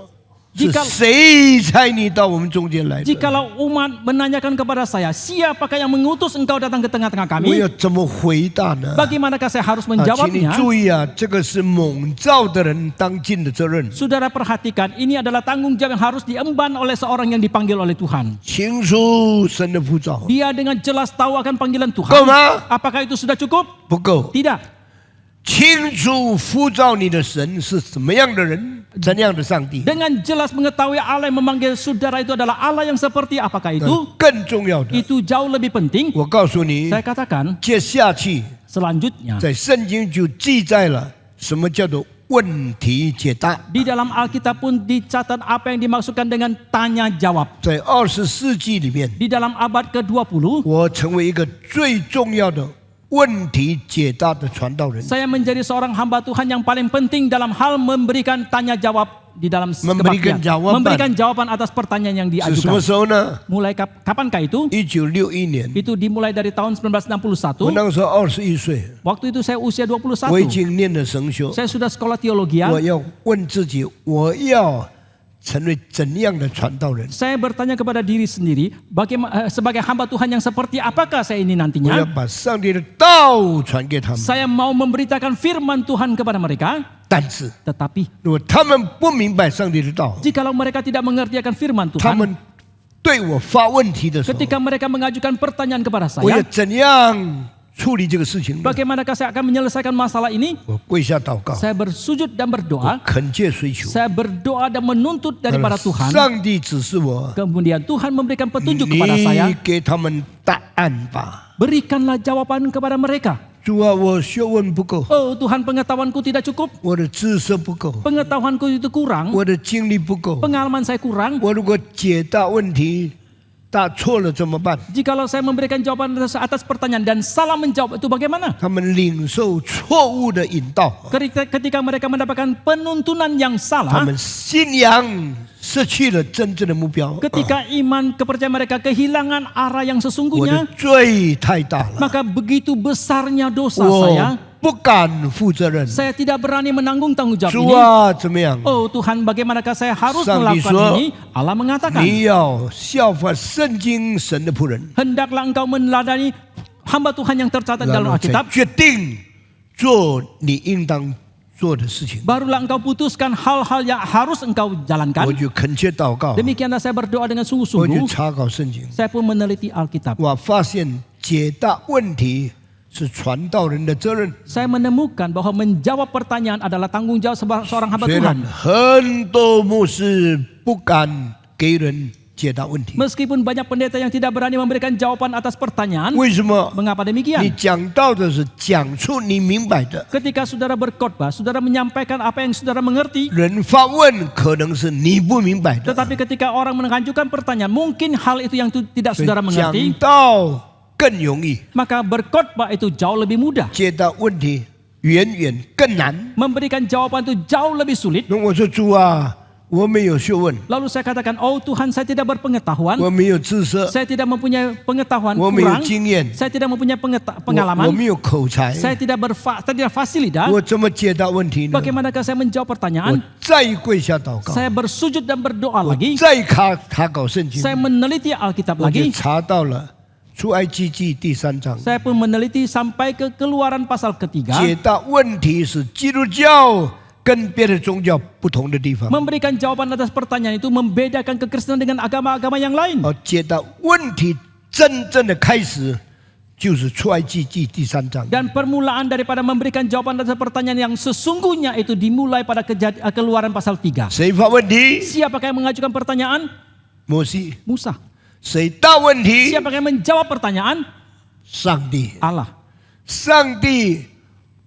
是 Jika- 谁差你到我们中间来的， jikalau umat menanyakan kepada saya, siapakah yang mengutus engkau datang ke tengah-tengah 我 kami? 要怎么回答呢？ Bagaimanakah saya harus 请你 menjawabnya? 注意啊，这个是蒙召的人当尽的责任， Saudara perhatikan, ini adalah tanggung jawab yang harus diemban oleh seorang yang dipanggil oleh Tuhan. 清楚神的呼召， Dia dengan jelas tahu akan panggilan 够 Tuhan. 吗？ Apakah itu sudah cukup? 不够。 Tidak. 清楚呼召你的神是什么样的人，怎样的上帝。 Dengan jelas mengetahui Allah yang memanggil saudara itu adalah Allah yang seperti apakah itu? 更重要的， Itu jauh lebih penting. 我告诉你， Saya katakan 接下去 selanjutnya. 在圣经就记载了什么叫做问题解答。 Di dalam Alkitab pun dicatat apa yang dimaksudkan dengan tanya jawab. 在20世纪里面， Di dalam abad ke-20, 我成为一个最重要的问题解答的传道人。 saya menjadi seorang hamba Tuhan yang paling penting dalam hal memberikan tanya jawab di dalam Memberikan kebaktian. jawaban. Memberikan jawaban atas pertanyaan yang 是什么 diajukan. 时候呢？ Mulai kapankah itu? 1961年， Itu dimulai dari tahun 我 1961. 那个时候21岁， Waktu itu saya usia 我已 21. 经念了神修， Saya sudah sekolah teologi. 我要问自己，我要成为怎样的传道人？ Saya bertanya kepada diri sendiri, sebagai hamba Tuhan yang seperti apakah saya ini 我要 nantinya? 把上帝的道传给他们。 Saya mau memberitakan firman Tuhan kepada mereka, 但是， tetapi 如果他们不明白上帝的道， jikalau mereka tidak mengerti akan firman 他 Tuhan, 们对我发问题的时候， ketika mereka mengajukan pertanyaan kepada 我要 saya, 怎样处理这个事情呢？ bagaimanakah saya akan menyelesaikan masalah ini? 我跪下祷告， Saya bersujud dan berdoa, 恳切追求。 saya berdoa dan menuntut daripada Tuhan. 上帝指示我， Kemudian Tuhan memberikan petunjuk kepada saya, 你给他们答案吧。 berikanlah jawaban kepada mereka. 主啊，我学问不够， Oh Tuhan, pengetahuanku tidak cukup, 我的知识不够， pengetahuanku itu kurang, 我的经历不够。 pengalaman saya kurang. 我如果解答问题答错了怎么办？ Jikalau saya memberikan jawaban atas pertanyaan dan salah menjawab itu bagaimana? 他们领受错误的引导， Ketika mereka mendapatkan penuntunan yang 他 salah, 们信仰失去了真正的目标。 ketika iman kepercayaan mereka kehilangan arah yang 我的 sesungguhnya, 罪太大了， maka begitu besarnya dosa 我 saya, 不敢负责任。 saya tidak berani menanggung tanggung jawab 主 ini. 啊，怎么样？ Oh Tuhan, bagaimanakah saya harus Sang melakukan Yesus, ini? Allah mengatakan, 你要效法圣经神的仆人， hendaklah engkau meneladani hamba Tuhan yang tercatat 然 dalam 后才 Alkitab. 决定做你应当做的事情。 Barulah engkau putuskan hal-hal yang harus engkau 我 jalankan. 就恳切祷告， Demikianlah saya berdoa dengan 我就 sungguh-sungguh. 查考圣经， Saya pun meneliti Alkitab. 我发现解答问题是传道人的责任。 Saya menemukan bahwa menjawab pertanyaan adalah tanggung jawab seorang hamba 虽然 Tuhan. 很多牧师不敢给人解答问题， Meskipun banyak pendeta yang tidak berani memberikan jawaban atas pertanyaan, 为什么？ mengapa 你 demikian? 讲到的是讲出你明白的， Ketika saudara berkhotbah, saudara menyampaikan apa yang saudara mengerti. 人发问可能是你不明白的。 Tetapi ketika orang mengajukan pertanyaan, mungkin hal itu yang tidak 所以 saudara 讲 mengerti. 道更容易， Maka berkhotbah itu jauh lebih mudah. 解答问题远远更难。 Memberikan jawaban itu jauh lebih sulit. 那我说主啊，我没有学问， Lalu saya katakan, oh Tuhan, saya tidak berpengetahuan. 我没有知识， Saya tidak mempunyai pengetahuan 我没有 kurang. 经验， Saya tidak mempunyai 我 pengalaman. 没有口才， Saya tidak fasilitas. 我怎么解答问题呢？ Bagaimanakah saya menjawab 我 pertanyaan? 再跪下祷告， Saya bersujud dan berdoa lagi. 再查考圣经， Saya meneliti Alkitab 我就 lagi. 查到了出埃及记第3章 Saya pun meneliti sampai ke Keluaran pasal ketiga, 解答问题是基督教跟别的宗教不同的地方。 memberikan jawaban atas pertanyaan itu membedakan kekristenan dengan agama-agama yang lain. 而解答问题真正的开始，就是出埃及记第3章。 Dan permulaan daripada memberikan jawaban atas pertanyaan yang sesungguhnya itu dimulai pada Keluaran pasal 3. 谁发问题？ Siapakah yang mengajukan pertanyaan? 摩西。 Musa. 谁答问题？ Siapakah yang menjawab pertanyaan? 上帝。 Allah. 上帝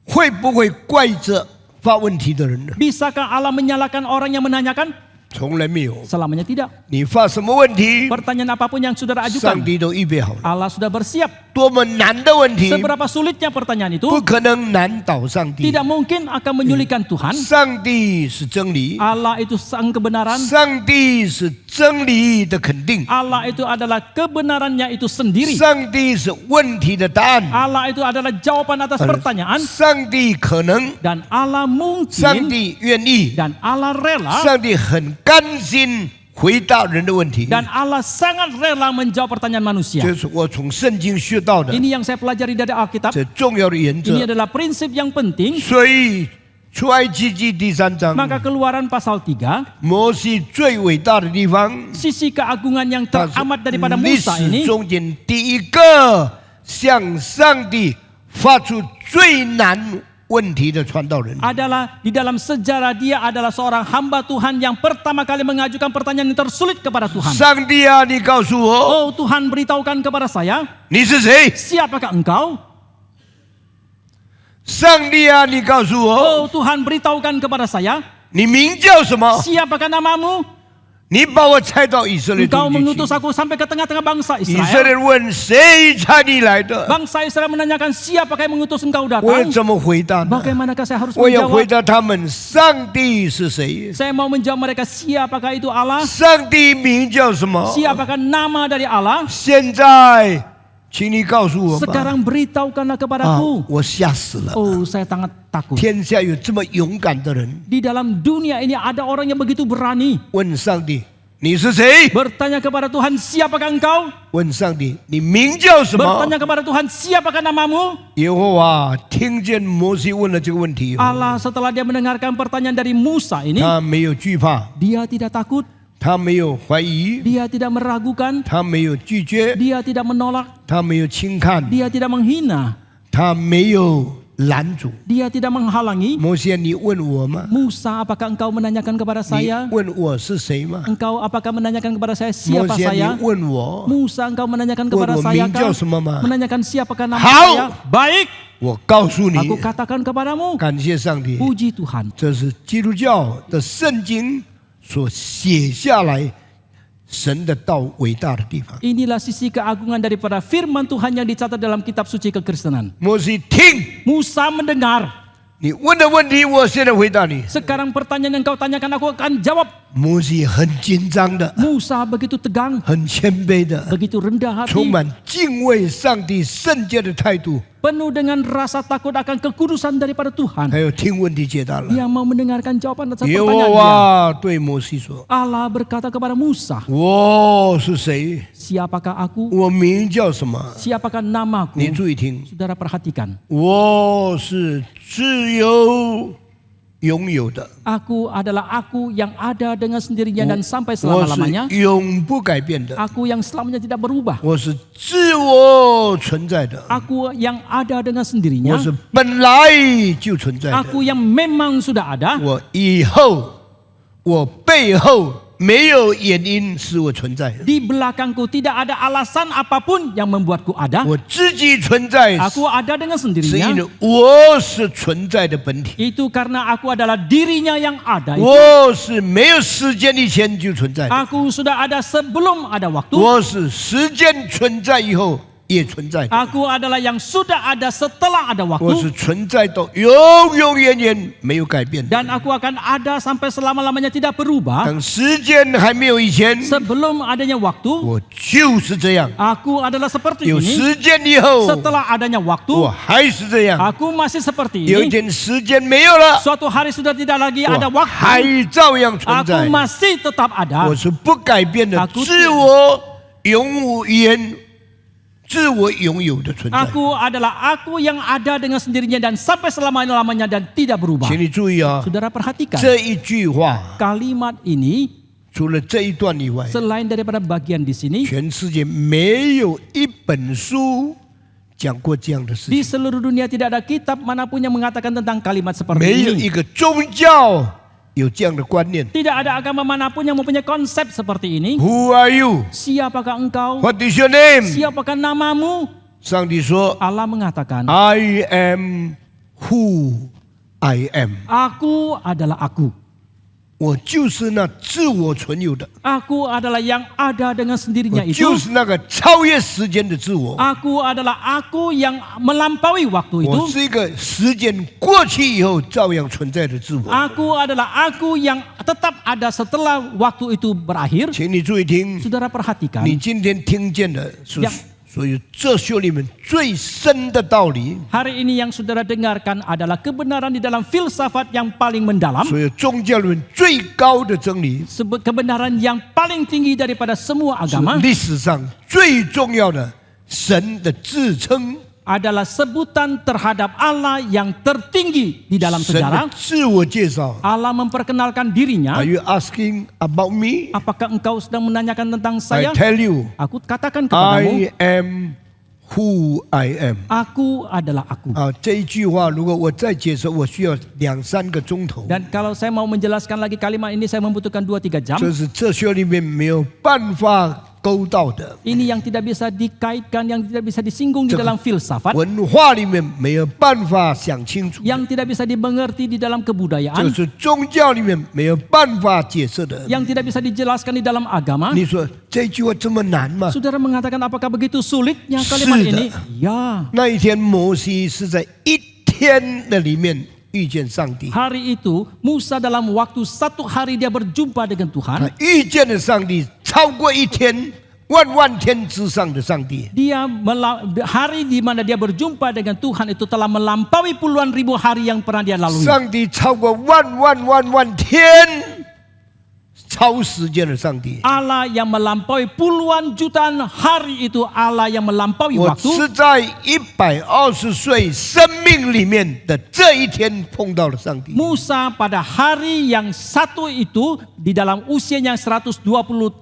会不会怪责发问题的人呢？ Bisakah Allah menyalahkan orang yang menanyakan? 从来没有。 Selamanya tidak. 你发什么问题， Pertanyaan apapun yang saudara 上 ajukan, 帝都预备好了。 Allah sudah bersiap. 多么难的问题， Seberapa sulitnya pertanyaan itu, 不可能难倒上帝。 tidak mungkin akan menyulitkan Tuhan. 上帝是真理， Allah itu sang kebenaran. 上帝是真理的肯定， Allah itu adalah kebenarannya itu sendiri. 上帝是问题的答案， Allah itu adalah jawaban atas pertanyaan. 上帝可能， Dan Allah 上 mungkin. 帝愿意， Dan Allah rela. 上帝很甘心回答人的问题。 Dan Allah sangat rela menjawab pertanyaan manusia. 这是我从圣经学到的， Ini yang saya pelajari dari Alkitab. 这重要的原 Ini 则。 adalah prinsip yang penting. 所以出埃及记第3章， Maka Keluaran pasal 3, 摩西最伟大的地方， sisi keagungan yang 他是 teramat daripada 历 Musa 史 ini 中间第一个向上帝发出最难问题的传道人。 adalah di dalam sejarah dia adalah seorang hamba Tuhan yang pertama kali mengajukan pertanyaan yang tersulit kepada Tuhan. 上帝啊，你告诉我， Oh Tuhan, beritahukan kepada saya, 你是谁？ siapakah engkau? 上帝啊，你告诉我， Oh Tuhan, beritahukan kepada saya, 你名叫什么？ siapakah namamu? 你把我差到以色列 Engkau 中间 mengutus 去。 aku sampai ke tengah-tengah bangsa 以色 Israel. 列人问谁差你来的？ Bangsa Israel menanyakan siapakah yang mengutus engkau 我要 datang? 怎么回答呢？ Bagaimanakah saya harus 我要回 menjawab? 答他们：上帝是谁？ Saya mau menjawab mereka, siapakah itu Allah? 上帝名叫什么？ Siapakah nama dari Allah? 现在，请你告诉我吧。 Sekarang beritahukanlah 啊 kepadaku. 我吓死了！ Oh, saya sangat takut. 天下有这么勇敢的人， Di dalam dunia ini ada orang yang begitu berani 问上帝：你是谁？ bertanya kepada Tuhan, siapakah engkau? 问上帝：你名叫什么？ Bertanya kepada Tuhan, siapakah namamu? 耶和华听见摩西问了这个问题以后， Allah setelah dia mendengarkan pertanyaan dari Musa ini, 他没有惧怕， dia tidak takut, 他没有怀疑， dia tidak meragukan, 他没有拒绝， dia tidak menolak, 他没有轻看， dia tidak menghina, 他没有拦阻。 dia tidak menghalangi. 摩西，你问我吗？ Musa, apakah engkau menanyakan kepada 你 saya? 问我是谁吗？ Engkau apakah menanyakan kepada saya 摩 siapa 西， saya? 你问我， Musa, engkau menanyakan kepada Waduh, saya minjau kah? semua, Ma. Menanyakan siapakah nama Hao. saya? Baik, 我告诉你， aku katakan kepadamu. 感谢上帝， Puji Tuhan. 这是基督教的圣经所写下来神的道伟大的地方。 Inilah sisi keagungan daripada firman Tuhan yang dicatat dalam kitab suci kekristenan. 摩西听 Musa mendengar. 你问的问题，我现在回答你。 Sekarang pertanyaan yang kau tanyakan aku akan jawab. 摩西很紧张的， Musa begitu tegang, 很谦卑的， begitu rendah 充 hati, 满敬畏上帝圣洁的态度， penuh dengan rasa takut akan kekudusan daripada Tuhan. 还有听问题解答了。 Dia mau mendengarkan jawaban atas 耶和 pertanyaan dia. 华对摩西说 Allah berkata kepada Musa, 我是谁？ siapakah aku? 我名叫什么？ Siapakah namaku? 你注意听， Saudara perhatikan. 我是自由拥有的， Aku adalah aku yang ada dengan sendirinya dan sampai 我 selama-lamanya. 是永不改变的， Aku yang selamanya tidak berubah. 我是自我存在的， Aku yang ada dengan 我 sendirinya. 是本来就存在的， Aku yang memang sudah ada. 我以后，我背后没有原因使我存在的， Di belakangku tidak ada alasan apapun yang membuatku ada. 我自己存在 Aku ada dengan 是因 sendirinya. 为我是存在的本体， Itu karena aku adalah dirinya yang ada. 我是没有时间以前就存在的， Aku sudah ada sebelum ada waktu. 我是时间存在以后也存在的。 Aku adalah yang sudah ada setelah ada 我是 waktu. 存在到永永远远没有改变的。 Dan aku akan ada sampai selama-lamanya tidak berubah. 等时间还没有以前， Sebelum adanya waktu, 我就是这样； aku adalah seperti 有 ini. 时间以后， Setelah adanya 我 waktu, 还是这样。 aku masih seperti 有一 ini. 天时间没有了， Suatu hari sudah tidak lagi ada 我 waktu. 还照样存 Aku 在。 masih tetap ada. 我是不改变的 Aku 自我永远自我拥有的存在。 Aku adalah aku yang ada dengan sendirinya dan sampai selama-lamanya dan tidak berubah. 请你注意啊， Saudara perhatikan 这一句话 kalimat ini 除了这一段以外， selain daripada bagian di sini 全世界没有一本书讲过这样的事 di 情， seluruh dunia tidak ada kitab manapun yang mengatakan tentang kalimat 没 seperti 有 ini. 一个宗教有这样的观念。 Tidak ada agama manapun yang mempunyai konsep seperti ini. Who are you? Siapakah engkau? What is your name? Siapakah namamu? 上帝说 Allah mengatakan, ：“I am who I am。 Aku adalah aku. 我就是那自我存有的， Aku adalah yang ada dengan 我 sendirinya itu. 就是那个超越时间的自我。 Aku adalah aku yang melampaui waktu 我 itu. 是一个时间过去以后照样存在的自我。 Aku adalah aku yang tetap ada setelah waktu itu berakhir. 请你注意听， Saudara perhatikan, 你今天听见的是 yang 所有哲学里面最深的道理， hari ini yang saudara dengarkan adalah kebenaran di dalam filsafat yang paling mendalam. 所有宗教里面最高的真理， Kebenaran yang paling tinggi daripada semua 是 agama 历史上最重要的神的自称， adalah sebutan terhadap Allah yang tertinggi di dalam 神的 sejarah. 自我介绍。 Allah memperkenalkan dirinya. Are you asking about me? Apakah engkau sedang menanyakan tentang saya? I tell you, Aku katakan kepadamu, I am who I am。 aku adalah aku. 啊，这一句话如果我再解释，我需要2-3个钟头。 Dan kalau saya mau menjelaskan lagi kalimat ini, saya membutuhkan 2-3 jam. 这是哲学里面没有办法勾到的， Ini yang tidak bisa dikaitkan, yang tidak bisa disinggung di dalam filsafat, 文化里面没有办法想清楚， yang tidak bisa dimengerti di dalam 这 kebudayaan, 是宗教里面没有办法解释的。 yang tidak bisa dijelaskan di dalam agama. 你说这句话这么难吗？ Saudara mengatakan apakah begitu sulitnya kalimat Sudah. ini? Ya. 那一天摩西是在一天的里面遇见上帝， Hari itu Musa dalam waktu 1 hari dia berjumpa dengan 他 Tuhan. 遇见的上帝超过一天，万天之上的上帝。 Hari di mana dia berjumpa dengan Tuhan itu telah melampaui puluhan ribu hari yang pernah dia lalui. 上帝超过万天，超时间的上帝。 Allah yang melampaui puluhan jutaan hari itu Allah yang melampaui 我 waktu. 是在120岁生命里面的这一天碰到了上帝。 Musa pada hari yang satu itu di dalam usianya 120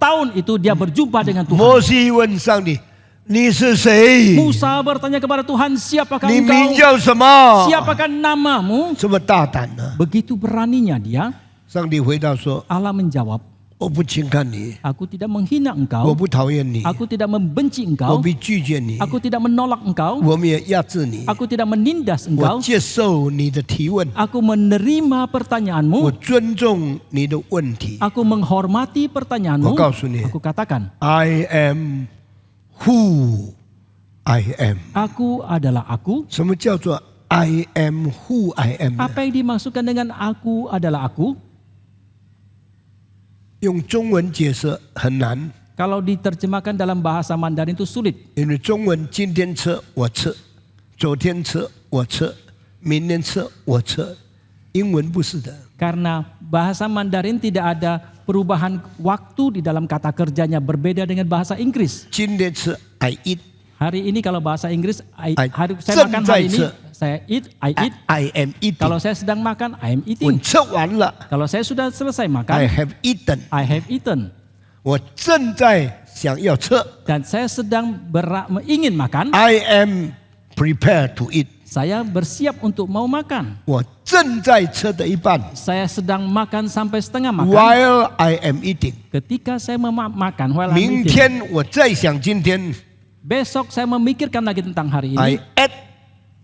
tahun itu dia berjumpa dengan Tuhan. 摩西问上帝：“你是谁？ Musa bertanya kepada Tuhan, siapakah 你名 engkau? 叫什么？” Siapakah namamu? 这么大胆呢？ Begitu beraninya dia. 上帝回答说 Allah menjawab, 我不轻看你， aku tidak menghina 我 engkau, 不讨厌你， aku tidak membenci 我 engkau, 不拒绝你， aku tidak menolak engkau, 我没有压制你， aku tidak menindas 我 engkau, 接受你的提问， aku menerima 我 pertanyaanmu, 尊重你的问题。 aku menghormati pertanyaanmu. 我告诉你 Aku katakan, I am who I am。 aku adalah aku. 什么叫做 I am who I am 呢？ Apa yang dimaksudkan dengan aku adalah aku? 用中文解释很难， Kalau diterjemahkan dalam bahasa Mandarin itu sulit. 因为中文今天吃我吃，昨天吃我吃，明天吃我吃，英文不是的。 Karena bahasa Mandarin tidak ada perubahan waktu di dalam kata kerjanya, berbeda dengan bahasa Inggris. 今天吃 I eat， Hari ini kalau bahasa Inggris, I saya makan hari ini, 正在吃。 saya eat, I eat. I am eating。 Kalau saya sedang makan, I am 我 eating. 吃完了 Kalau saya sudah selesai ，I makan, have eaten。 I have eaten. 我正在想要吃 Dan saya sedang ingin makan, ，I am prepared to eat。 saya bersiap untuk mau makan. 我正在吃的一半 Saya sedang makan sampai setengah makan. ，while I am eating。 Ketika saya makan, while I'm 明 eating, 天我再想今天 besok saya memikirkan lagi tentang hari ，I ini. ate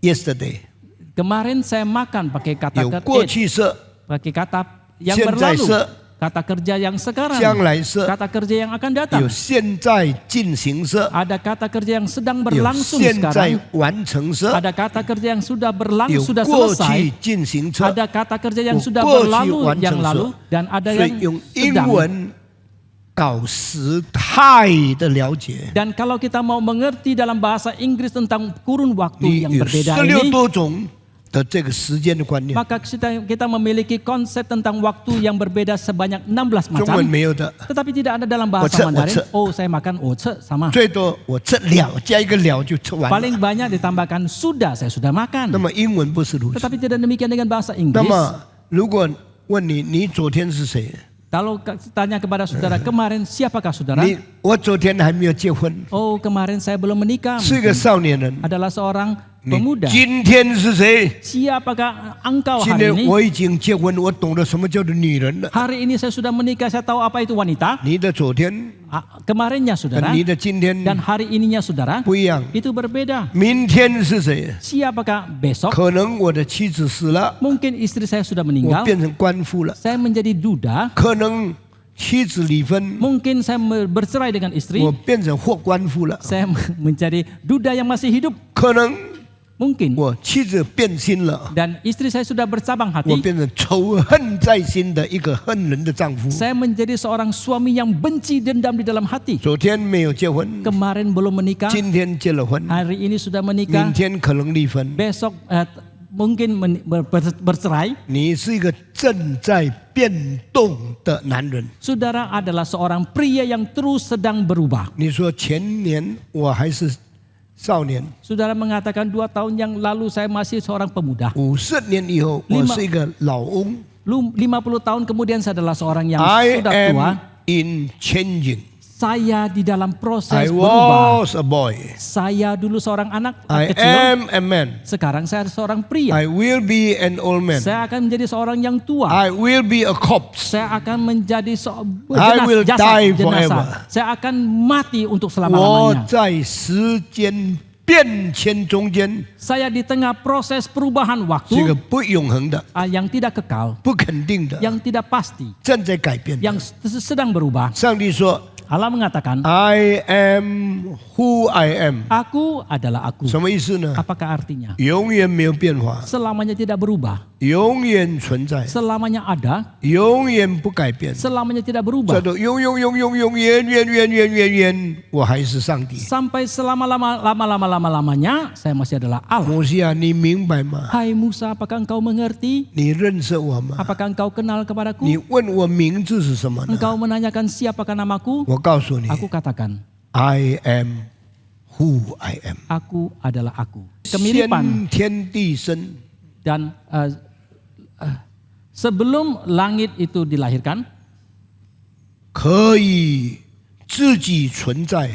yesterday。 Kemarin saya makan pakai kata 有 kerja, 过去式、 pakai kata yang 现在 berlalu, 式、 kata kerja yang sekarang, 将来式， kata kerja yang akan datang. 有现在进行式， Ada kata kerja yang sedang 有 berlangsung 现在 sekarang. 完成式， Ada kata kerja yang sudah 有 berlangsung, sudah 过 selesai. 去进行式。 Ada kata kerja yang有 sudah 过去 berlalu 完 yang 成 lalu 式， dan ada 所以 yang 用英 sedang. 文搞时态的了解。 Dan kalau kita mau mengerti dalam bahasa Inggris tentang kurun waktu 你 yang 有 berbeda 16 ini, 多种的这个时间的观念， Maka kita memiliki konsep tentang waktu yang berbeda sebanyak 16中文 macam. 没有的， Tetapi tidak ada dalam bahasa Oce, Mandarin. oce. Oh, saya makan oce sama. 最多我吃了加一个了就吃完了。 Paling banyak ditambahkan sudah, saya sudah 那 makan. 么英文不是如此。 Tetapi tidak demikian dengan bahasa 那 Inggris. 么如果问你，你昨天是谁？ Kalau tanya kepada saudara, kemarin siapakah saudara? 我昨天还没有结婚， Oh, kemarin saya belum menikah. 是一个少年人。 Adalah seorang 你 pemuda. 今天是谁？ Siapakah engkau 今 hari 天 ini? 我已经结婚，我懂得什么叫做女人了。 Hari ini saya sudah menikah, saya tahu apa itu wanita. 你的昨天 Kemarinnya 跟 saudara 你的今天 dan hari ininya saudara 不一样。 itu berbeda. 明天是谁？ Siapakah besok? 可能我的妻子死了， Mungkin istri saya sudah 我 meninggal. 变成官夫了。 Saya menjadi duda. 可能妻子离婚， Mungkin saya bercerai dengan istri. 我变成或官夫了。 Saya menjadi duda yang masih hidup. 可能 Mungkin. 我妻子变心了， Dan istri saya sudah bercabang 我 hati. 变成仇恨在心的一个恨人的丈夫。 Saya menjadi seorang suami yang benci dendam di dalam hati. 昨天没有结婚， Kemarin belum menikah. 今天结了婚， Hari ini sudah 明 menikah. 天可能离婚。 Besok mungkin bercerai. 你是一个正在变动的男人。 Saudara adalah seorang pria yang terus sedang berubah. 你说前年我还是少年， Saudara mengatakan 2 tahun yang lalu saya masih seorang pemuda. 50年以后我是一个老翁。 50 tahun kemudian saya adalah seorang yang I sudah tua. am in changing. Saya di dalam I proses berubah. was a boy. Saya dulu seorang anak I kecil. am a man. Sekarang saya seorang pria. I will be an old man. Saya akan menjadi seorang yang tua. I will be a corpse. Saya akan menjadi I will die forever. Saya akan mati untuk 我 selama-lamanya. 在时间变迁中间 Saya di tengah proses perubahan 是一个 waktu 不永恒的、 yang tidak kekal, 不肯定的， yang tidak pasti, 正在改变的。 yang sedang berubah. 上帝说 Allah mengatakan, ：“I am who I am。 Aku adalah aku. ”什么意思呢？ Apakah artinya? 永远没有变化， Selamanya tidak berubah, 永远存在， selamanya ada, 永远不改变。 selamanya tidak 叫 berubah. 做永远，我还是上帝。 Sampai selama-lamanya saya masih adalah Allah. 摩西啊，你明白吗？ Hai Musa, apakah engkau mengerti? 你认识我吗？ Apakah engkau kenal kepadaku? 你问我名字是什么呢？ Engkau menanyakan siapakah namaku? 我告诉你 Aku katakan, ，I am who I am。 aku adalah aku. Kemiripan 先天地生， dan sebelum langit itu dilahirkan, 可以自己存在，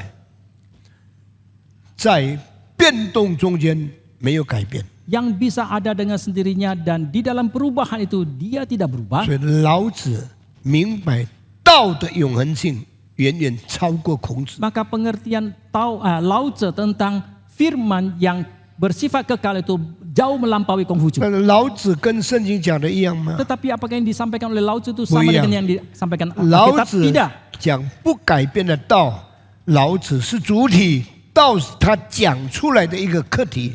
在变动中间没有改变。 yang bisa ada dengan sendirinya dan di dalam perubahan itu dia tidak berubah. 所以老子明白道的永恒性远远超过孔子。 Maka pengertian Lao Tzu tentang firman yang bersifat kekal itu jauh melampaui Konghucu. 但是老子跟圣经讲的一样吗？ Tetapi apakah yang disampaikan oleh Lao Tzu itu Buyang. sama dengan yang disampaikan 老 Alkitab? 子 Tidak. 讲不改变的道，老子是主体，道是他讲出来的一个课题。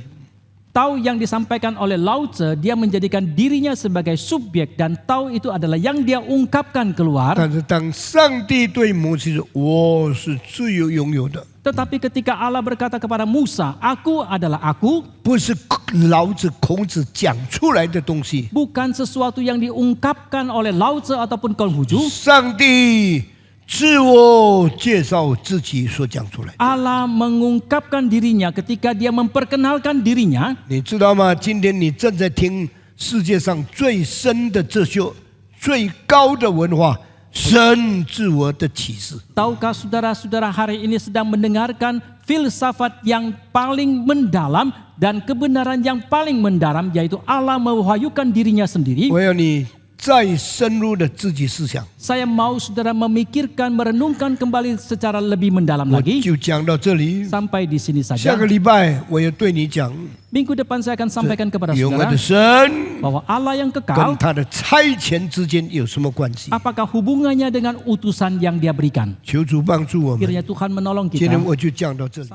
Tahu yang disampaikan oleh Lao Tzu, dia menjadikan dirinya sebagai subjek dan tahu itu adalah yang dia ungkapkan keluar. 但是当上帝对摩西说：“我是自由拥有的”， Tetapi ketika Allah berkata kepada Musa, aku adalah aku, 不是老子、孔子讲出来的东西。 bukan sesuatu yang diungkapkan oleh Lao Tzu ataupun Konghucu. 上帝自我介绍自己所讲出来的。 Allah mengungkapkan dirinya ketika dia memperkenalkan dirinya. 你知道吗？今天你正在听世界上最深的哲学、最高的文化——神自我的启示。 Tahukah saudara-saudara hari ini sedang mendengarkan filsafat yang paling mendalam dan kebenaran yang paling mendalam, yaitu Allah mewahyukan dirinya sendiri. 我要你再深入的自己思想。 Saya mau saudara memikirkan, merenungkan kembali secara lebih mendalam 我 lagi. 就讲到这里。 Sampai di sini 下 saja. 个礼拜我要对你讲 Minggu depan saya akan sampaikan kepada 永恒的 saudara 神 bahwa Allah yang 跟 kekal, 他的差遣之间有什么关系？ apakah hubungannya dengan utusan yang dia berikan. 求主帮助我们。 Kiranya Tuhan menolong 今天 kita. 我就讲到这里。